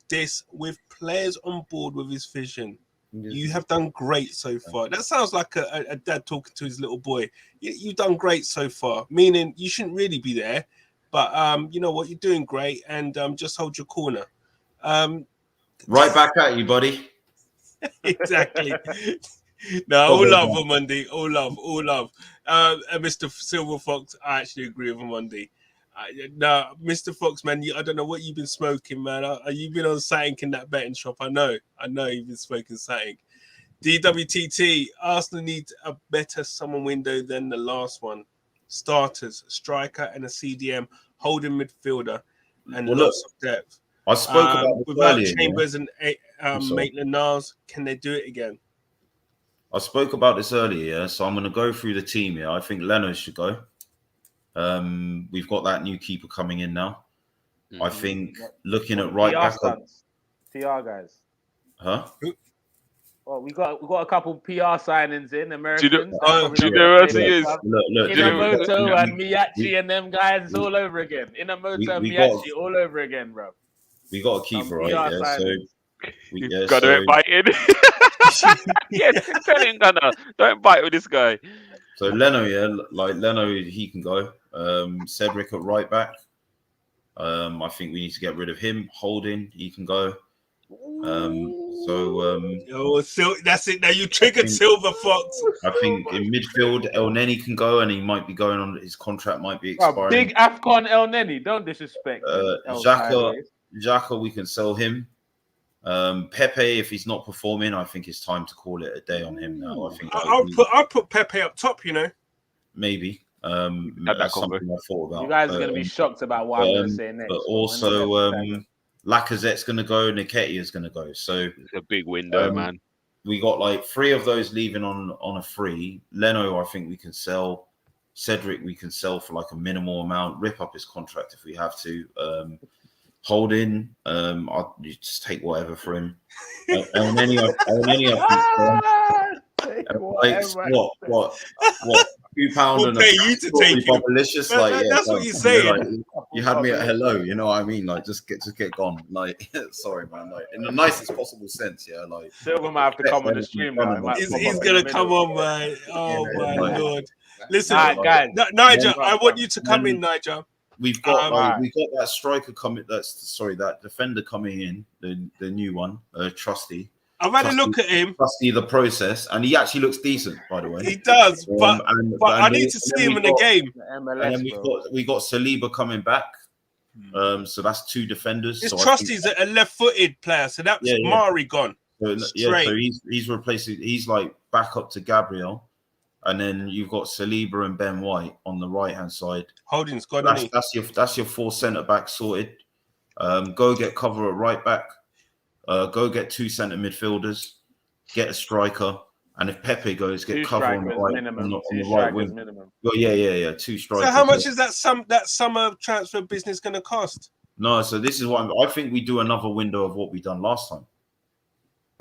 this with players on board with his vision. You have done great so far. That sounds like a dad talking to his little boy. You've done great so far, meaning you shouldn't really be there, but you know what, you're doing great, and just hold your corner. Right back at you, buddy. Exactly. No, all love on Monday. All love, all love. And Mr. Silver Fox, I actually agree with him Monday. No, Mr. Fox, man, I don't know what you've been smoking, man. You've been on something in that betting shop. I know you've been smoking something. DWTT, Arsenal need a better summer window than the last one. Starters, striker, and a CDM, holding midfielder, and lots of depth. I spoke about this without earlier, Chambers and Maitland-Niles. Can they do it again? I spoke about this earlier, so I'm going to go through the team here. I think Leno should go. We've got that new keeper coming in now. I think looking at right back, PR guys. Huh? Well, we got a couple PR signings in Americans. Do you know what he is? Inamoto and Miyachi and them guys, it's all over again. Inamoto and Miyachi all over again, bro. We got a keeper right there, so Gunner ain't biting. Yes, tell him, Gunner, don't bite with this guy. So Leno, Leno, he can go. Cedric at right back. I think we need to get rid of him. Holding, he can go. That's it. Now you triggered Silver Fox. I think in midfield, El Neni can go, and he might be going on. His contract might be expiring. Big Afcon El Neni, don't disrespect. Xhaka, we can sell him. Pepe, if he's not performing, I think it's time to call it a day on him now. I think I'll put Pepe up top. You know, maybe. That's something I thought about. You guys are going to be shocked about what I'm going to say next. But also, Lacazette's going to go. Nketiah is going to go. So it's a big window, man. We got like 3 of those leaving on a free. Leno, I think we can sell. Cedric, we can sell for like a minimal amount. Rip up his contract if we have to. Holding, I'll just take whatever for him. And then what? £2 and pay you to take it. Delicious, that's what you're saying. You had me at hello, you know what I mean? Like, just get gone. Like, sorry, man. Like, in the nicest possible sense, yeah. Like, Silver might have to come on the stream. He's gonna come on, man. Oh my lord! Listen, guys, Nigel, I want you to come in, Nigel. We've got we got that striker coming. That defender coming in, the new one, Trusty. I've had a look at him. Trusty the process, and he actually looks decent, by the way. He does, but I need to see him in the game. And then we got Saliba coming back. So that's 2 defenders. This Trusty's a left-footed player, so that's Mari gone. So he's replacing. He's like back up to Gabriel. And then you've got Saliba and Ben White on the right-hand side. Holding's gone. That's your 4 centre backs sorted. Go get cover at right back. Go get 2 centre midfielders. Get a striker. And if Pepe goes, get cover on the right, on the right wing. Well, yeah. 2 strikers. So how much is that summer transfer business going to cost? No, so this is what I think we do another window of what we done last time.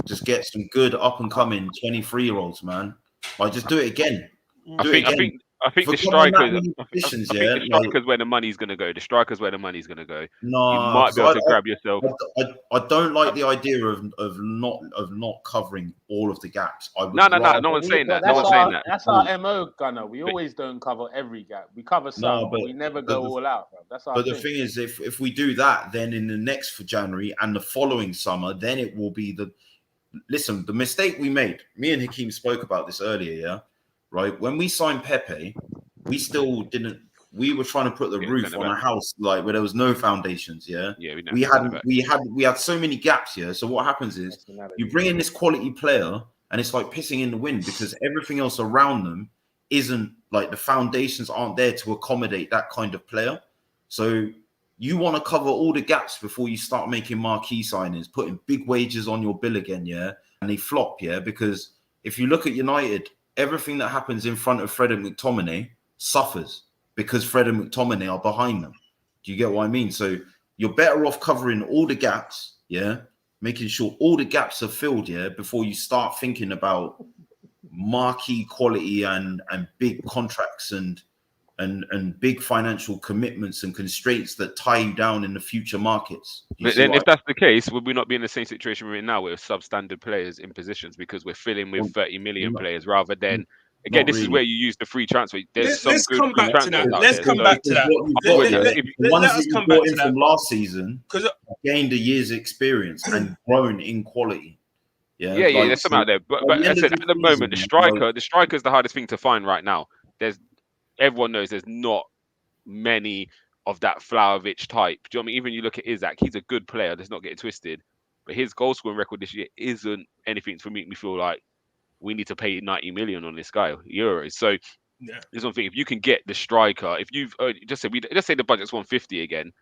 Just get some good up-and-coming 23-year-olds, man. Like, just do it again. I think the strikers. I think the strikers where the money's going to go. The strikers where the money's going to go. No, you might be able to grab yourself. I don't like the idea of not covering all of the gaps. No one's saying that. No one's saying that. That's our MO, Gunner. We always don't cover every gap. We cover some, but we never go all out. Bro. That's our. But the thing is, if we do that, then in the next for January and the following summer, then it will be the. Listen, the mistake we made. Me and Hakeem spoke about this earlier. Yeah. Right, when we signed Pepe, we still didn't. We were trying to put the roof on a house like where there was no foundations. Yeah, we had so many gaps here. So what happens is you bring in this quality player, and it's like pissing in the wind because everything else around them isn't like the foundations aren't there to accommodate that kind of player. So you want to cover all the gaps before you start making marquee signings, putting big wages on your bill again. Yeah, and they flop. Yeah, because if you look at United. Everything that happens in front of Fred and McTominay suffers because Fred and McTominay are behind them. Do you get what I mean? So you're better off covering all the gaps, yeah, making sure all the gaps are filled, before you start thinking about marquee quality and big contracts and big financial commitments and constraints that tie you down in the future markets. But then if that's the case, would we not be in the same situation we're in now with substandard players in positions because we're filling with 30 million players rather than, again, this is where you use the free transfer. There's some good free transfers out there. Let's come back to that. Let us come back to that. From last season, gained a year's experience and grown in quality. Yeah, there's some out there. But as I said, at the moment, the striker is the hardest thing to find right now. Everyone knows there's not many of that Vlahovic type. Do you know what I mean? Even you look at Isaac, he's a good player. Let's not get it twisted. But his goal scoring record this year isn't anything to make me feel like we need to pay 90 million on this guy, euros. So there's one thing. If you can get the striker, if you've just say the budget's 150 again,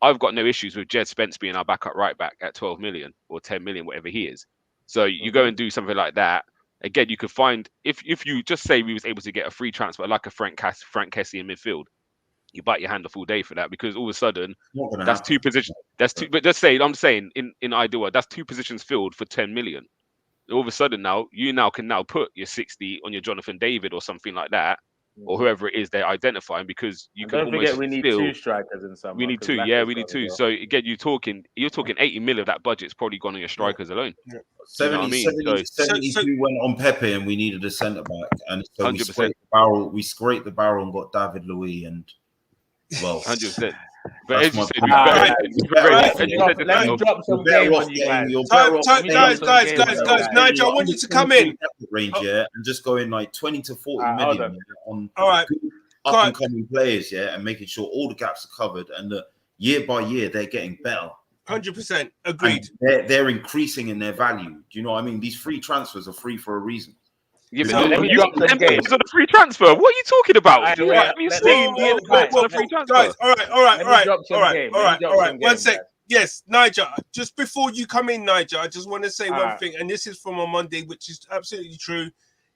I've got no issues with Jed Spence being our backup right back at 12 million or 10 million, whatever he is. So you go and do something like that. Again, you could find if you just say we was able to get a free transfer like a Frank Kessie in midfield, you bite your hand off all day for that because all of a sudden that's two positions. That's two. But just say I'm saying in ideal world, that's two positions filled for 10 million. All of a sudden you can put your 60 on your Jonathan David or something like that, or whoever it is they're identifying because you can almost forget we need two strikers in summer. We need two, we need two. So again, you're talking 80 million of that budget's probably gone on your strikers alone. Yeah. 72 went on Pepe and we needed a centre back, and so we scraped the barrel and got David Luiz and 100%. But as you said, let me drop some game on you guys. Guys, Nigel, I want you to come in. Range, and just go in like 20 to 40 million on up and coming players, and making sure all the gaps are covered and that year by year they're getting better. 100% agreed. And they're increasing in their value. Do you know what I mean? These free transfers are free for a reason. Yeah, but you got the free transfer. What are you talking about? What have you seen? The free transfer. Guys, all right. 1 sec. Yes, Nigel, just before you come in, Nigel, I just want to say one thing, and this is from on Monday, which is absolutely true.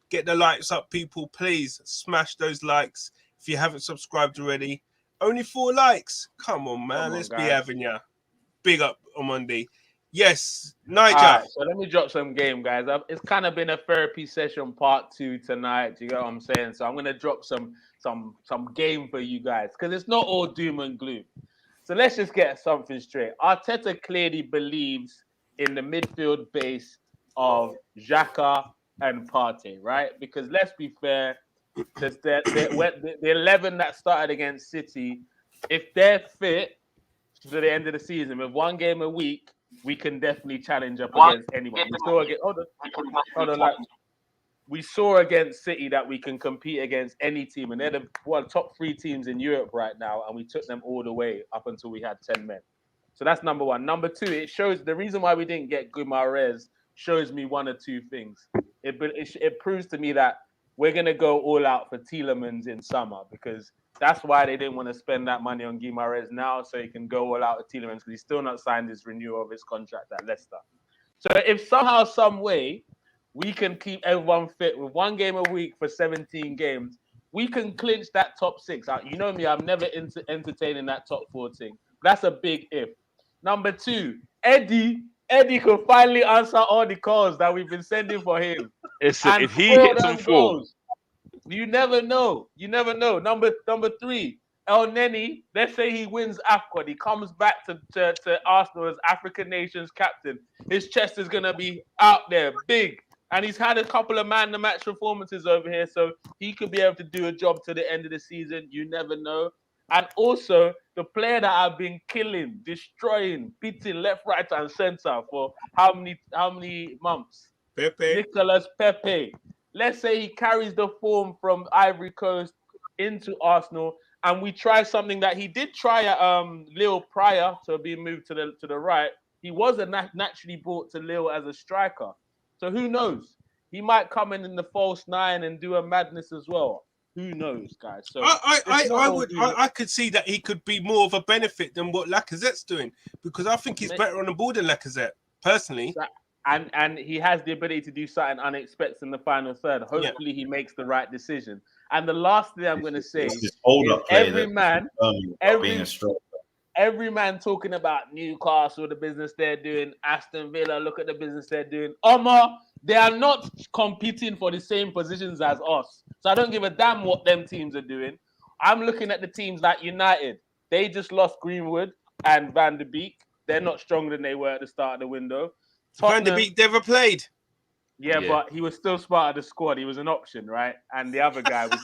Get the likes up, people. Please smash those likes if you haven't subscribed already. Only 4 likes. Come on, man. Let's be having ya. Big up on Monday. Yes, Nigel. So let me drop some game, guys. It's kind of been a therapy session part 2 tonight. You get what I'm saying? So I'm gonna drop some game for you guys because it's not all doom and gloom. So let's just get something straight. Arteta clearly believes in the midfield base of Xhaka and Partey, right? Because let's be fair, the 11 that started against City, if they're fit to the end of the season with 1 game a week, we can definitely challenge up against anyone. We saw against City that we can compete against any team, and they're the top 3 teams in Europe right now, and we took them all the way up until we had 10 men. So that's number 1. Number 2, it shows the reason why we didn't get Guimaraes shows me 1 or 2 things. It proves to me that we're going to go all out for Tielemans in summer because that's why they didn't want to spend that money on Guimaraes now, so he can go all out with Tielemans because he's still not signed his renewal of his contract at Leicester. So if somehow, some way, we can keep everyone fit with 1 game a week for 17 games, we can clinch that top 6. You know me, I'm never entertaining that top 4 thing. That's a big if. Number 2, Eddie could finally answer all the calls that we've been sending for him. If he hits some goals, you never know. Number 3, El Neni. Let's say he wins AFCON. He comes back to Arsenal as African nations captain. His chest is gonna be out there, big, and he's had a couple of man-of-the-match performances over here, so he could be able to do a job to the end of the season. You never know. And also, the player that I've been killing, destroying, beating left, right, and center for how many months? Nicolas Pepe. Let's say he carries the form from Ivory Coast into Arsenal, and we try something that he did try at Lille prior to being moved to the right. He was naturally brought to Lille as a striker. So who knows? He might come in the false 9 and do a madness as well. Who knows, guys? So I could see that he could be more of a benefit than what Lacazette's doing because I think he's better on the ball than Lacazette, personally. And he has the ability to do something unexpected in the final third. Hopefully, he makes the right decision. And the last thing I'm going to say is every every man talking about Newcastle, the business they're doing, Aston Villa, look at the business they're doing. Omar, they are not competing for the same positions as us. So I don't give a damn what them teams are doing. I'm looking at the teams like United. They just lost Greenwood and Van der Beek. They're not stronger than they were at the start of the window. Van der Beek never played. Yeah, but he was still part of the squad. He was an option, right? And the other guy was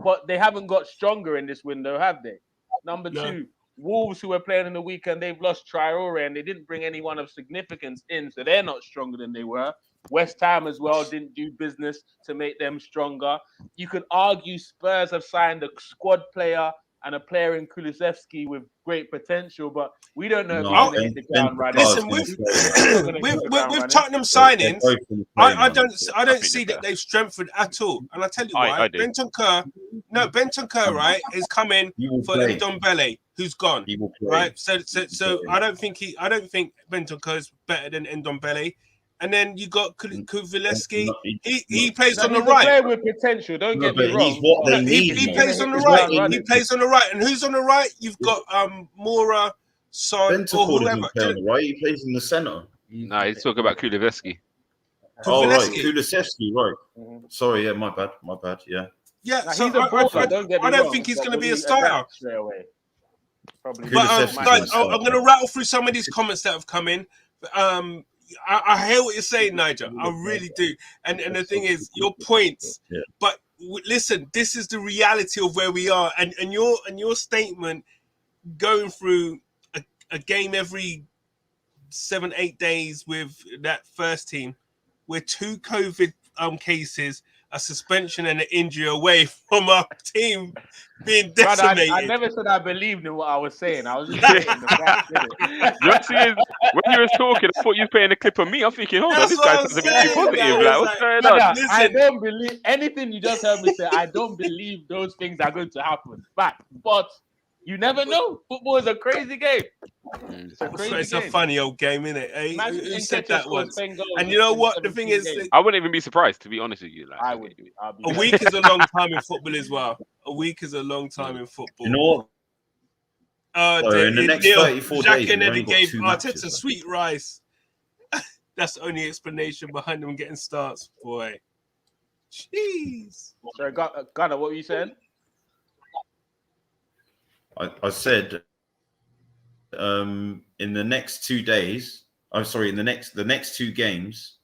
but they haven't got stronger in this window, have they? Number two, Wolves, who were playing in the weekend, they've lost Traore and they didn't bring anyone of significance in, so they're not stronger than they were. West Ham as well didn't do business to make them stronger. You could argue Spurs have signed a squad player and a player in Kulusevski with great potential, but we don't know if we're going to hit the ground running. Listen, with Tottenham signings, I don't see that they've strengthened at all. And I tell you why. Bentancur, right, is coming for Ndombele, who's gone, right? So I don't think Bentancur is better than Ndombele. And then you got Kulusevski. He plays on the right. He's a player with potential. Don't get me wrong. He's what they need. He plays on the right. He plays on the right. And who's on the right? You've got Mora, Son, or whoever. Play on the right. He plays in the centre. No, he's talking about Kulusevski. Oh, right. Kulusevski, right. Sorry, yeah, my bad. Yeah. Yeah, now, so he's a baller, I don't think he's going to be a starter. Straight away. Probably. But guys, I'm going to rattle through some of these comments that have come in. I hear what you're saying, Nigel. I really do. And the thing is, your points. Yeah. But listen, this is the reality of where we are. And your statement going through a game every 7-8 days with that first team, we're 2 COVID cases, a suspension and an injury away from our team being decimated. I never said I believed in what I was saying. I was just saying the fact, when you were talking, I thought you were playing a clip of me. I'm thinking, hold on, this guy sounds a bit too positive. Like, what's going on? I don't believe anything you just heard me say. I don't believe those things are going to happen. But you never know. Football is a crazy game. It's a funny old game, isn't it? Hey, who said that once? And you know what? The thing is, I wouldn't even be surprised, to be honest with you. Like, I would. A week is a long time in football as well. A week is a long time in football. You know what? In the next 34 Jack days, and Eddie gave Arteta sweet rice. That's the only explanation behind them getting starts, boy. Jeez. Sorry, Gunnar, what were you saying? I said in the next 2 days, in the next 2 games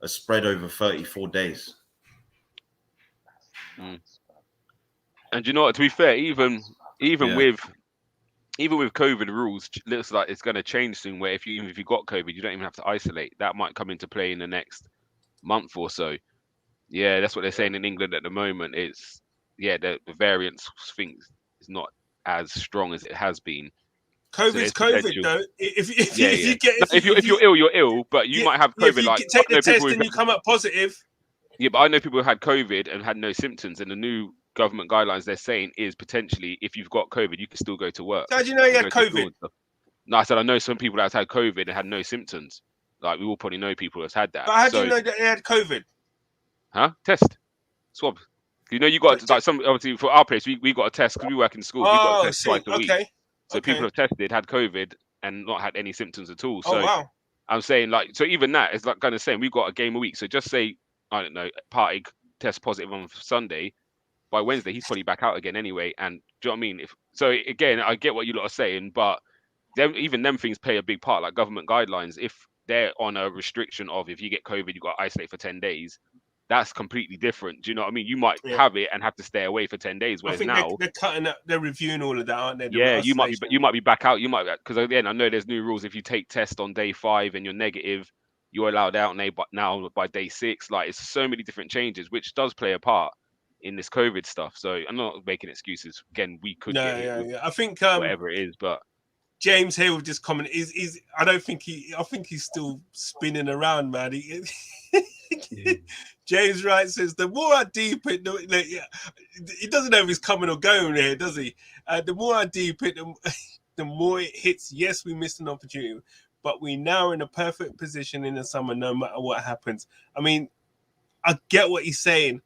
are spread over 34 days. And you know what, to be fair, even with COVID rules, it looks like it's going to change soon, where if you got COVID, you don't even have to isolate. That might come into play in the next month or so. Yeah, that's what they're saying in England at the moment. It's the variant thing is not as strong as it has been. COVID's COVID though. If you're ill, you're ill. But you might have COVID. If you take the test and you come up positive. Yeah, but I know people who had COVID and had no symptoms, and the new government guidelines they're saying is potentially if you've got COVID, you can still go to work. How do you know you had COVID? No, I said I know some people that had COVID and had no symptoms. Like we all probably know people that's had that. But how do you know that they had COVID? Huh? Test, swab. You know, you got like some obviously for our place, we got a test because we work in school. We got a test twice a week. So people have tested, had COVID, and not had any symptoms at all. So wow. I'm saying so even that is like kind of saying we've got a game a week. So just say I don't know, Partey test positive on Sunday. By Wednesday, he's probably back out again anyway. And do you know what I mean? So again, I get what you lot are saying, but even them things play a big part. Like government guidelines, if they're on a restriction of if you get COVID, you got to isolate for 10 days. That's completely different. Do you know what I mean? You might have it and have to stay away for 10 days. Whereas now they're cutting up, they're reviewing all of that, aren't they? You might be back out. You might, because again, I know there's new rules. If you take test on day 5 and you're negative, you're allowed out now by day 6. Like it's so many different changes, which does play a part in this COVID stuff. So I'm not making excuses. Again, we could get it I think whatever it is, but James here with this comment is I think he's still spinning around, man. James Wright says the more I deep it, he doesn't know if he's coming or going here, does he? The more I deep it, the more it hits. Yes, we missed an opportunity, but we now are in a perfect position in the summer, no matter what happens. I mean, I get what he's saying.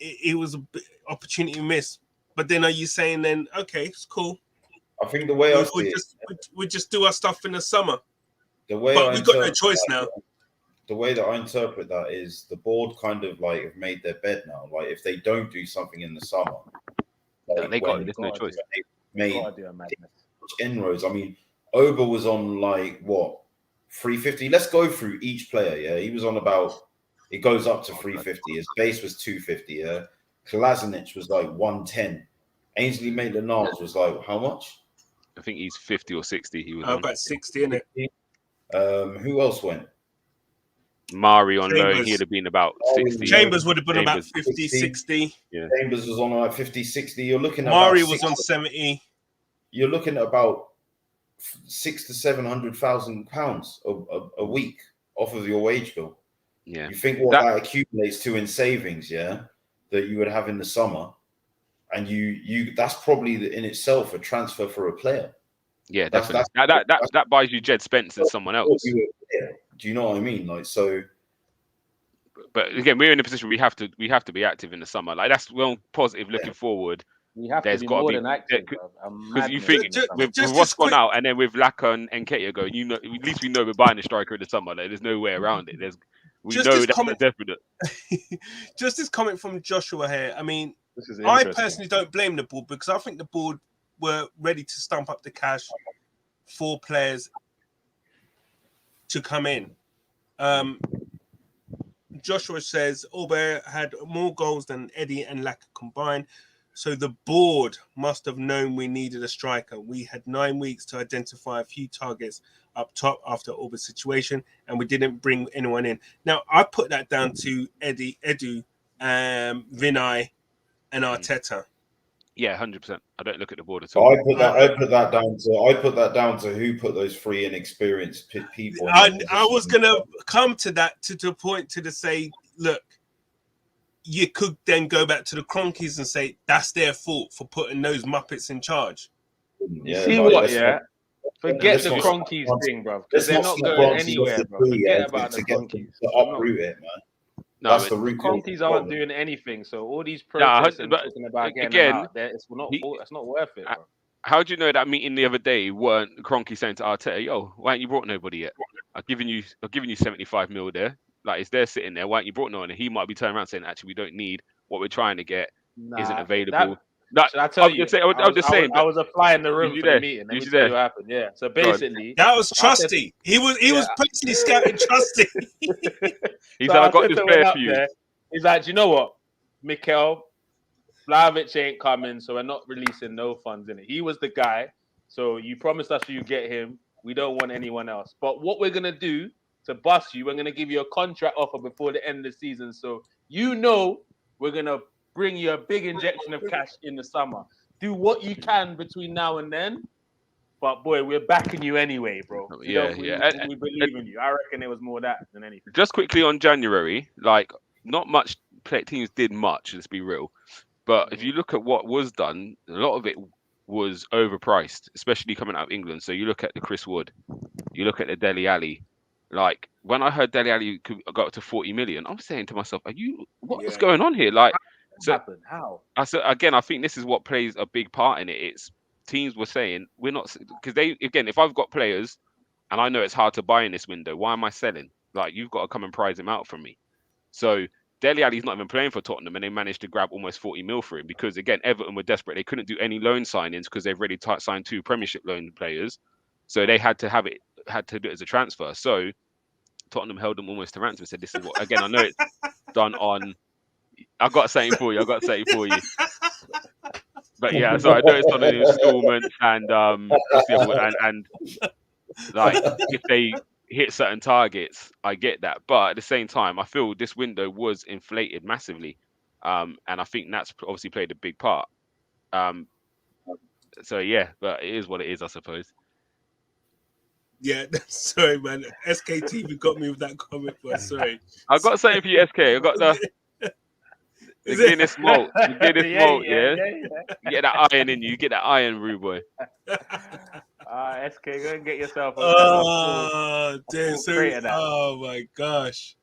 It was an opportunity missed, but then are you saying then, okay, it's cool. I think the way I see we just do our stuff in the summer. the way But I we got no interpret choice that, now. the way that I interpret that is the board kind of like have made their bed now. Like if they don't do something in the summer, like there's no choice. They made Gotta do a madness. inroads. I mean, Auba was on like what 350. Let's go through each player. Yeah, he was on about. It goes up to 350. His base was 250. Yeah, Kolasinac was like 110. Ainsley Maitland-Niles was like how much? I think he's 50 or 60. He was on. About 60, innit? Who else went? Mari on loan, Chambers. he'd have been about Mari 60. Chambers would have been about Chambers. 50, 60. Yeah. Chambers was on like 50, 60. You're looking at Mari about was on 70. You're looking at about £600,000 to £700,000 a week off of your wage bill. Yeah. You think what that accumulates to in savings, yeah, that you would have in the summer, and you that's probably in itself a transfer for a player. Yeah, definitely. That buys you Jed Spence and someone else. Do you know what I mean? Like so. But again, we're in a position where we have to be active in the summer. Like that's well positive looking forward. We have to be more than active, because you think with what's gone out, and then with Laka and Nketiah going, you know, at least we know we're buying a striker in the summer. Like, there's no way around it. We know that's a definite. Just this comment from Joshua here. I mean, I personally don't blame the board because I think the board were ready to stump up the cash for players to come in. Joshua says Auba had more goals than Eddie and Laka combined. So the board must have known we needed a striker. We had 9 weeks to identify a few targets up top after Auba's situation, and we didn't bring anyone in. Now, I put that down to Edu, Vinay, and Arteta. Yeah, 100%. I don't look at the board at all. I put that down to who put those three inexperienced people. I was gonna come to that to point to say, look, you could then go back to the Cronkies and say that's their fault for putting those Muppets in charge. Yeah, see what? Yeah, forget the Cronkies thing, bro, because they're not going anywhere, bro. Forget about the Cronkies. Uproot it, man. No, that's the root. The Cronkies aren't doing anything. So all these protests and talking about getting them out there, it's not worth it, bro. How do you know that meeting the other day weren't Cronky saying to Arteta, "Yo, why haven't you brought nobody yet? I've given you 75 mil there. Like, it's there sitting there. Why haven't you brought no one?" And he might be turning around saying, "Actually, we don't need what we're trying to get. Isn't available." I was applying the room for the meeting. Let me tell you what happened. Yeah. So basically, that was Trusty. He was personally scouting Trusty. He said, "I got this player for you." He's like, "You know what, Mikel, Vlahovic ain't coming, so we're not releasing no funds in it. He was the guy. So you promised us you get him. We don't want anyone else. But what we're gonna do to bust you, we're gonna give you a contract offer before the end of the season. So we're gonna bring you a big injection of cash in the summer. Do what you can between now and then. But boy, we're backing you anyway, bro. We believe in you. I reckon it was more that than anything." Just quickly on January, like not much teams did much. Let's be real. But if you look at what was done, a lot of it was overpriced, especially coming out of England. So you look at the Chris Wood, you look at the Dele Alli. Like when I heard Dele Alli could go up to 40 million, I'm saying to myself, what's going on here? Like, How? I think this is what plays a big part in it. It's teams were saying we're not, because if I've got players and I know it's hard to buy in this window, why am I selling? Like, you've got to come and prize him out from me. So Dele Alli's not even playing for Tottenham, and they managed to grab almost 40 mil for him because, again, Everton were desperate. They couldn't do any loan signings because they've already signed 2 Premiership loan players. So they had to do it as a transfer. So Tottenham held them almost to ransom and said, "This is what," again, I know it's done on. I got something for you. But yeah, so I know it's on an installment, and and like if they hit certain targets, I get that. But at the same time, I feel this window was inflated massively, and I think that's obviously played a big part. So yeah, but it is what it is, I suppose. Yeah, sorry, man. SKTV got me with that comment, but sorry. I got something for you, SK. I got the Guinness malt. The Guinness malt, yeah. You get that iron in you. You get that iron, rude boy. SK, go and get yourself. Oh, damn. Oh my gosh.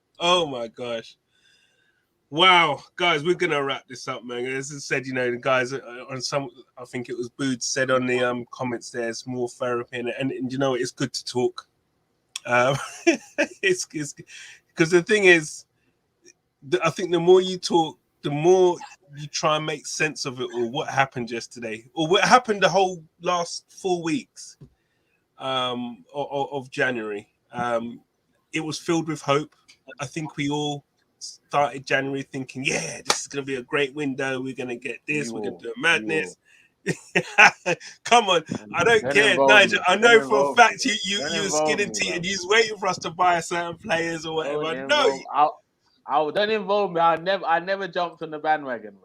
Wow, guys, we're gonna wrap this up, man. As I said, the guys on some, I think it was Bood said on the comments, there's more therapy, and it's good to talk. It's because the thing is, I think the more you talk, the more you try and make sense of it, or what happened yesterday, or what happened the whole last 4 weeks of January. It was filled with hope. I think we all started January thinking, yeah, this is going to be a great window. We're going to get this. We're going to do a madness. Come on. I don't care, Nigel. I know for a fact you were skinning teeth and you was waiting for us to buy certain players or whatever. Don't involve me. I never jumped on the bandwagon,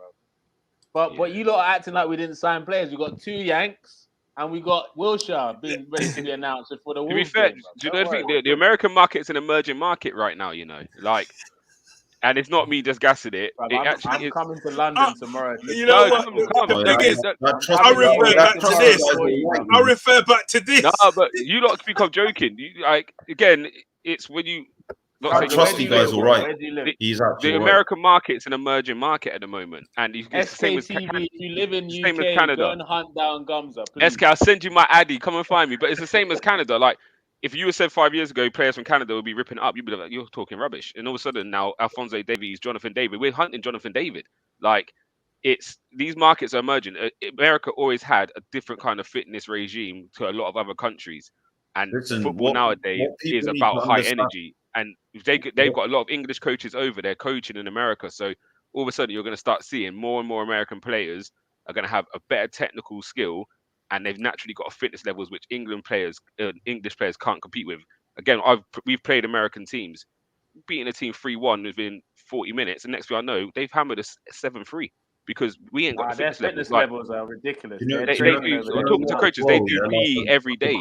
bro. But you lot are acting like we didn't sign players. We got 2 Yanks and we got Wilshire being ready to be announced for the Wolves. To be fair, do you know the American market's an emerging market right now, and it's not me just gassing it. I'm coming to London tomorrow. I'll refer back to this. No, but you lot speak of joking. Again, it's when you. I trust you guys all right. The American market's an emerging market at the moment, and it's the same as if you live in same UK, as Canada. go and hunt down Gumza. Please. SK, I'll send you my Addy. Come and find me. But it's the same as Canada. Like, if you had said 5 years ago, players from Canada would be ripping it up, you'd be like, you're talking rubbish. And all of a sudden now, Alphonso Davies, Jonathan David, we're hunting Jonathan David. Like, these markets are emerging. America always had a different kind of fitness regime to a lot of other countries. And football nowadays is about high energy. And they've got a lot of English coaches over there coaching in America. So all of a sudden, you're going to start seeing more and more American players are going to have a better technical skill. And they've naturally got fitness levels which English players can't compete with. Again, we've played American teams, beating a team 3-1 within 40 minutes. And next thing I know, they've hammered us 7-3 because we ain't got the fitness levels. Their fitness levels are ridiculous. Talking to coaches, they do PE every day.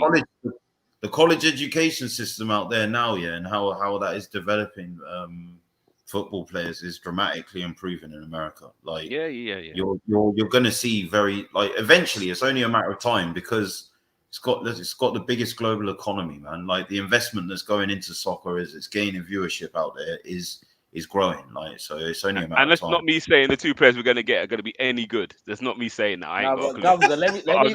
The college education system out there now, and how that is developing football players is dramatically improving in America. Like, you're going to see eventually it's only a matter of time because it's got the biggest global economy, man. Like, the investment that's going into soccer as it's gaining viewership out there is growing. Like, so it's only a matter of time. And that's not me saying the 2 players we're going to get are going to be any good. That's not me saying that.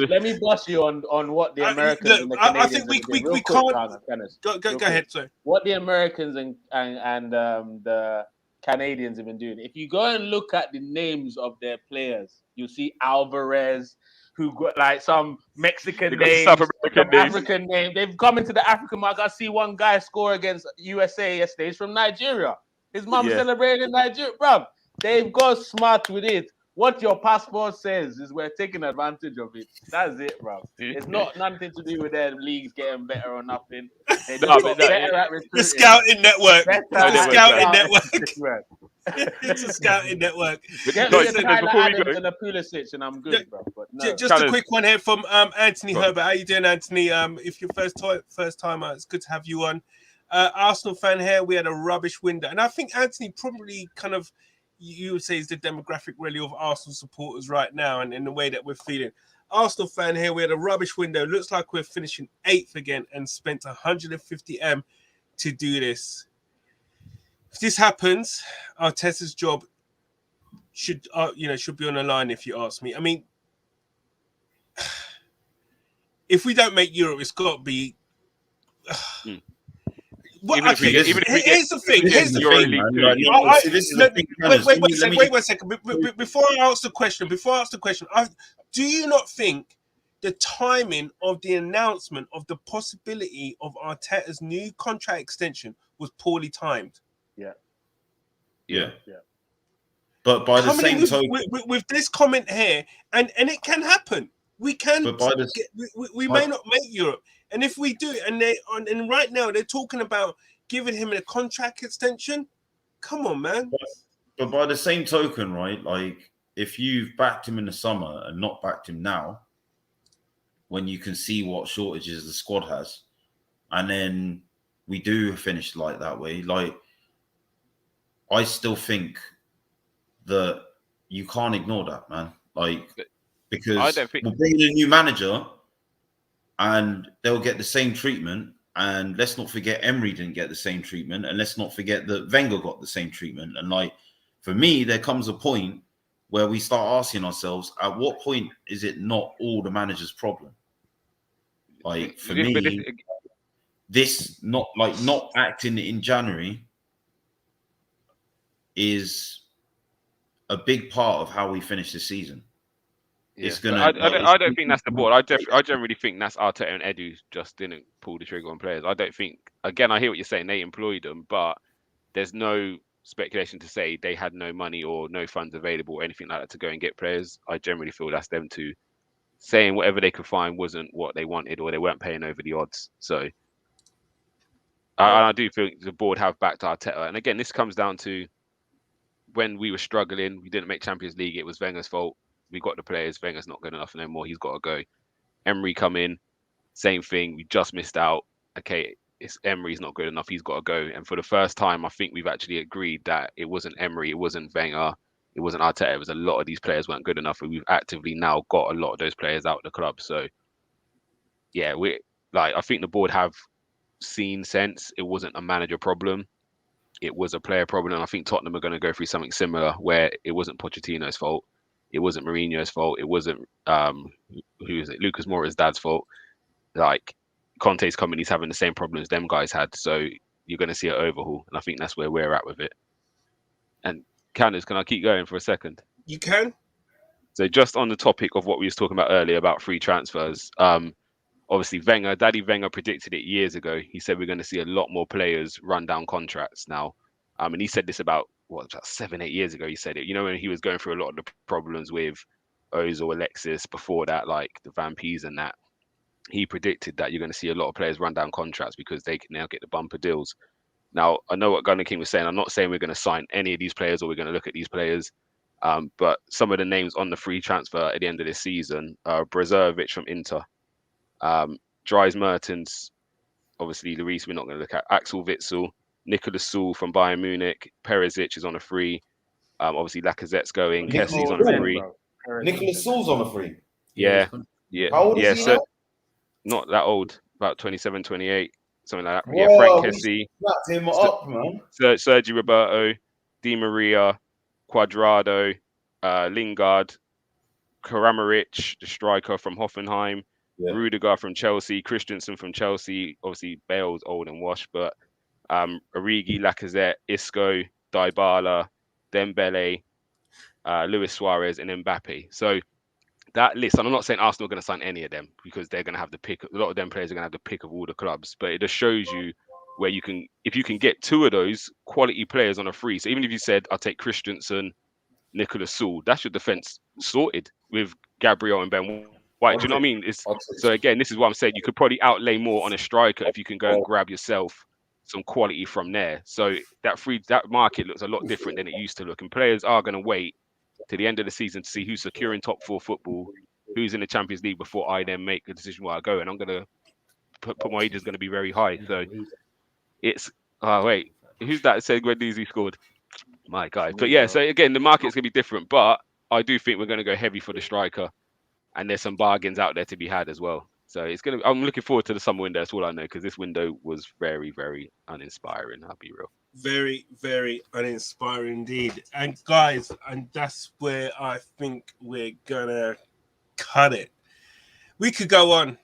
Let me bust you on what the Americans and the Canadians. I think we can't. Go ahead, sorry. What the Americans and the Canadians have been doing. If you go and look at the names of their players, you'll see Alvarez, who got like some Mexican names, African name. They've come into the African market. I see one guy score against USA yesterday. He's from Nigeria. His mum celebrated in Nigeria, bruv. They've got smart with it. What your passport says is we're taking advantage of it. That's it, bro. It's not nothing to do with their leagues getting better or nothing. They're just better at recruiting. The scouting network. It's a scouting network. Get me a Tyler Adams and a Pulisic, and I'm good, bro. But no. Just a quick one here from Anthony Herbert. How you doing, Anthony? If you're first timer, it's good to have you on. Arsenal fan here. We had a rubbish window, and I think Anthony probably kind of, you would say, is the demographic really of Arsenal supporters right now, and in the way that we're feeling. Arsenal fan here. We had a rubbish window. Looks like we're finishing 8th again, and spent 150M to do this. If this happens, Arteta's job should be on the line. If you ask me, I mean, if we don't make Europe, it's got to be. Here's the thing. Wait 1 second. Before I ask the question, do you not think the timing of the announcement of the possibility of Arteta's new contract extension was poorly timed? Yeah. But by the same token, with this comment here, and it can happen. We can. We may not make Europe. And if we do, and right now they're talking about giving him a contract extension, come on, man. But by the same token, right? Like, if you've backed him in the summer and not backed him now, when you can see what shortages the squad has, and then we do finish like that way, like, I still think that you can't ignore that, man. Like, because we're bringing a new manager, and they'll get the same treatment. And let's not forget Emery didn't get the same treatment. And let's not forget that Wenger got the same treatment. And like, For me, there comes a point where we start asking ourselves, at what point is it not all the manager's problem? Like for me, this not acting in January is a big part of how we finish the season. Yeah. It's gonna. I don't think that's the board. I generally think that's Arteta and Edu just didn't pull the trigger on players. I don't think. Again, I hear what you're saying. They employed them, but there's no speculation to say they had no money or no funds available or anything like that to go and get players. I generally feel that's them two saying whatever they could find wasn't what they wanted or they weren't paying over the odds. So I do think the board have backed Arteta. And again, this comes down to when we were struggling, we didn't make Champions League. It was Wenger's fault. We got the players. Wenger's not good enough no more. He's got to go. Emery come in, same thing. We just missed out. Okay, it's Emery's not good enough. He's got to go. And for the first time, I think we've actually agreed that it wasn't Emery, it wasn't Wenger, it wasn't Arteta. It was a lot of these players weren't good enough, and we've actively now got a lot of those players out of the club. So yeah, I think the board have seen sense. It wasn't a manager problem. It was a player problem. And I think Tottenham are going to go through something similar where it wasn't Pochettino's fault. It wasn't Mourinho's fault. It wasn't Lucas Moura's dad's fault. Like Conte's coming, he's having the same problems them guys had. So you're going to see an overhaul, and I think that's where we're at with it. And Candace, can I keep going for a second? You can. So just on the topic of what we was talking about earlier about free transfers, obviously Daddy Wenger predicted it years ago. He said we're going to see a lot more players run down contracts now. And he said this about 7-8 years ago. He said it, when he was going through a lot of the problems with Ozil, Alexis, before that, like the Van Pees and that. He predicted that you're going to see a lot of players run down contracts because they can now get the bumper deals. Now, I know what Gunnar King was saying. I'm not saying we're going to sign any of these players or we're going to look at these players. But some of the names on the free transfer at the end of this season are Brazovic from Inter, Dries Mertens, obviously Lloris we're not going to look at, Axel Witsel, Nicolas Sewell from Bayern Munich, Perisic is on a free, obviously Lacazette's going, Kessy's on a free. Nicolas Sewell's on a free. Yeah. How old is he now? Not that old, about 27, 28, something like that. Whoa, yeah, Frank Kessie, snapped him up, man. Sergi Roberto, Di Maria, Cuadrado, Lingard, Kramaric, the striker from Hoffenheim, Rudiger from Chelsea, Christensen from Chelsea. Obviously, Bale's old and washed, but Origi, Lacazette, Isco, Dybala, Dembele, Luis Suarez, and Mbappe. So that list, and I'm not saying Arsenal are going to sign any of them because they're going to have the pick. A lot of them players are going to have the pick of all the clubs, but it just shows you where you can, if you can get two of those quality players on a free. So even if you said, I'll take Christensen, Nicolas Sewell, that's your defense sorted with Gabriel and Ben White. Do you know what I mean? So again, this is what I'm saying. You could probably outlay more on a striker if you can go and grab yourself some quality from there. So that market looks a lot different than it used to look, and players are going to wait to the end of the season to see who's securing top 4 football, who's in the Champions League before I then make a decision where I go. And I'm going to put my age is going to be very high. So it's, wait, who's that said Guendouzi scored? My guy. But yeah, so again, the market's going to be different, but I do think we're going to go heavy for the striker, and there's some bargains out there to be had as well. So I'm looking forward to the summer window. That's all I know, because this window was very, very uninspiring. I'll be real. Very, very uninspiring indeed. And guys, and that's where I think we're gonna cut it. We could go on,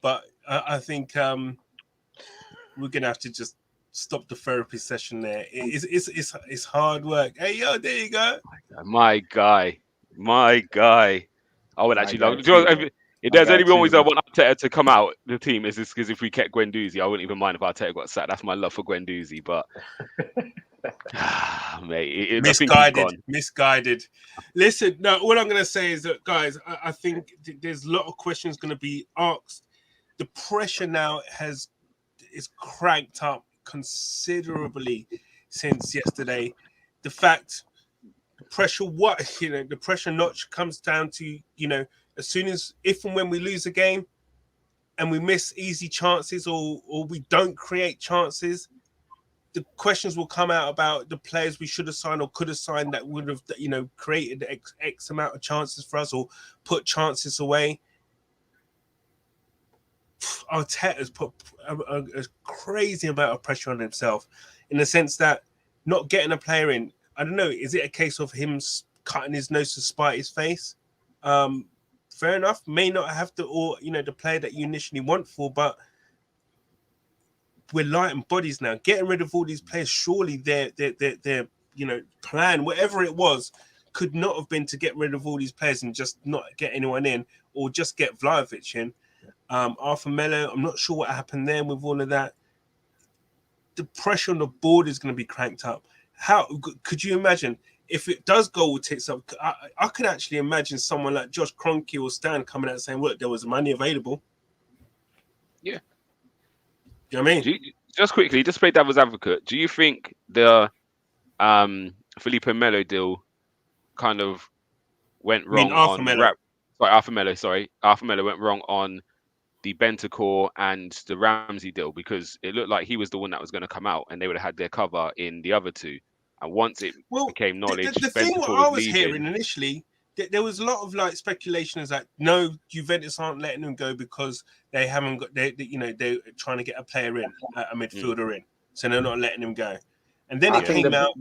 but I think we're gonna have to just stop the therapy session there. It's hard work. Hey, yo, there you go. My guy. I would actually love. If there's anyone always I want Arteta to come out the team, is this because if we kept Guendouzi, I wouldn't even mind if Arteta got sacked. That's my love for Guendouzi, but mate, misguided. Listen, no, all I'm going to say is that, guys, I think there's a lot of questions going to be asked. The pressure now is cranked up considerably since yesterday. The pressure notch comes down to, as soon as, if and when we lose a game and we miss easy chances or we don't create chances, the questions will come out about the players we should have signed or could have signed that would have, created X amount of chances for us or put chances away. Arteta's put a crazy amount of pressure on himself. in the sense that not getting a player in. I don't know. Is it a case of him cutting his nose to spite his face? Fair enough. May not have the the player that you initially want for, but we're light on bodies now. Getting rid of all these players, surely their plan, whatever it was, could not have been to get rid of all these players and just not get anyone in, or just get Vlahovic in. Arthur Melo, I'm not sure what happened there with all of that. The pressure on the board is going to be cranked up. How could you imagine if it does go all tits up? I could actually imagine someone like Josh Kroenke or Stan coming out and saying, "Look, there was money available." Yeah. You know what I mean? Just quickly, just play devil's advocate. Do you think the Felipe Melo deal kind of went wrong Arthur on Melo. Arthur Melo went wrong on the Bentancur and the Ramsey deal, because it looked like he was the one that was going to come out and they would have had their cover in the other two. And once it became knowledge, the thing Bentancur what I was leaving. hearing initially, there was a lot of like speculation is that no, Juventus aren't letting them go because they haven't got they're trying to get a player in, a midfielder in, so they're not letting him go. And then it came out.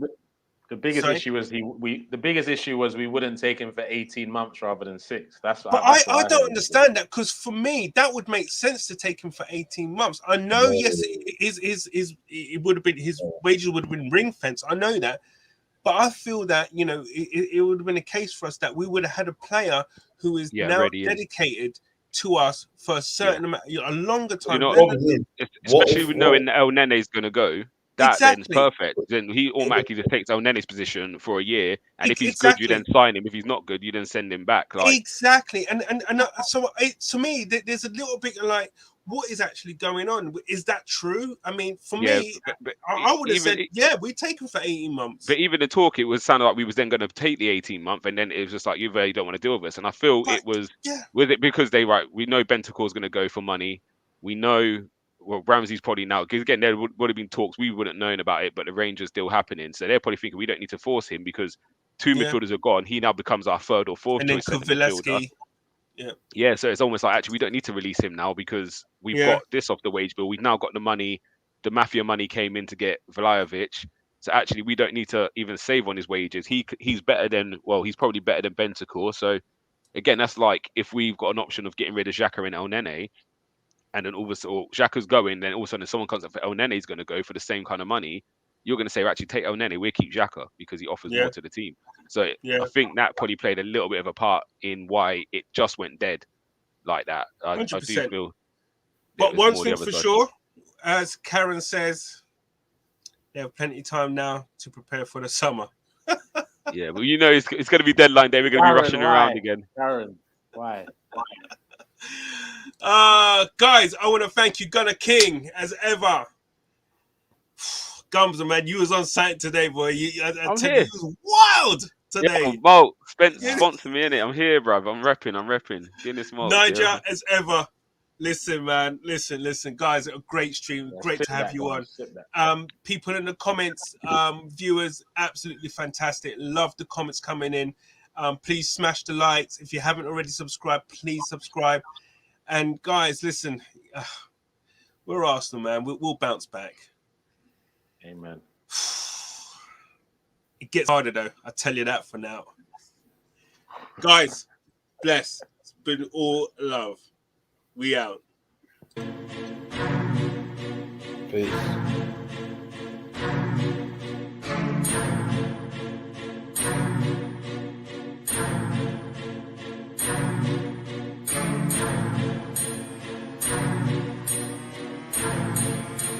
The biggest issue was the biggest issue was we wouldn't take him for 18 months rather than 6. But I don't understand that, because for me that would make sense to take him for 18 months. I know, yes, it would have been, his wages would have been ring fence. I know that, but I feel that it would have been a case for us that we would have had a player who is now dedicated to us for a certain amount, a longer time. Especially with knowing that El Nene is going to go. That then's perfect. Then he automatically just takes El Nene's position for a year, and if he's good, you then sign him. If he's not good, you then send him back. Exactly, and so to me, there's a little bit of like, what is actually going on? Is that true? I mean, for me, I would have said, we take him for 18 months. But even the talk, it was sounded like we was then going to take the 18-month, and then it was just like, you really don't want to deal with us. And I feel it was it because we know Bentancur is going to go for money. We know. Well, Ramsey's probably now, because again, there would have been talks, we wouldn't known about it, but the range is still happening. So they're probably thinking we don't need to force him because two midfielders are gone. He now becomes our third or fourth choice midfielder. Yeah, so it's almost like, actually, we don't need to release him now because we've got this off the wage bill. We've now got the money. The Mafia money came in to get Vlahovic. So actually, we don't need to even save on his wages. He's better than, he's probably better than Bentancur. So again, that's like if we've got an option of getting rid of Xhaka and El Nene, and then all of a sudden Xhaka's going, then all of a sudden someone comes up for El Nene's going to go for the same kind of money, you're going to say, actually, take El Nene, we'll keep Xhaka because he offers more to the team. So I think that probably played a little bit of a part in why it just went dead like that. I do feel. But one thing for sure, as Karen says, they have plenty of time now to prepare for the summer. Yeah, well, it's going to be deadline day. We're going to be rushing around again. Karen, why? Guys, I want to thank you, Gunner King, as ever. Gums, man, you was on site today, boy. I'm here. You was wild today. Yeah, sponsor me, innit? I'm here, bruv. I'm repping. Guinness Malt. Niger, as ever. Listen, man. Listen, guys. A great stream. Great to have you on. People in the comments, viewers, absolutely fantastic. Love the comments coming in. Please smash the likes. If you haven't already subscribed, please subscribe. And guys, listen, we're Arsenal, man. We'll bounce back. Amen. It gets harder, though. I'll tell you that for now. Guys, bless. It's been all love. We out. Peace.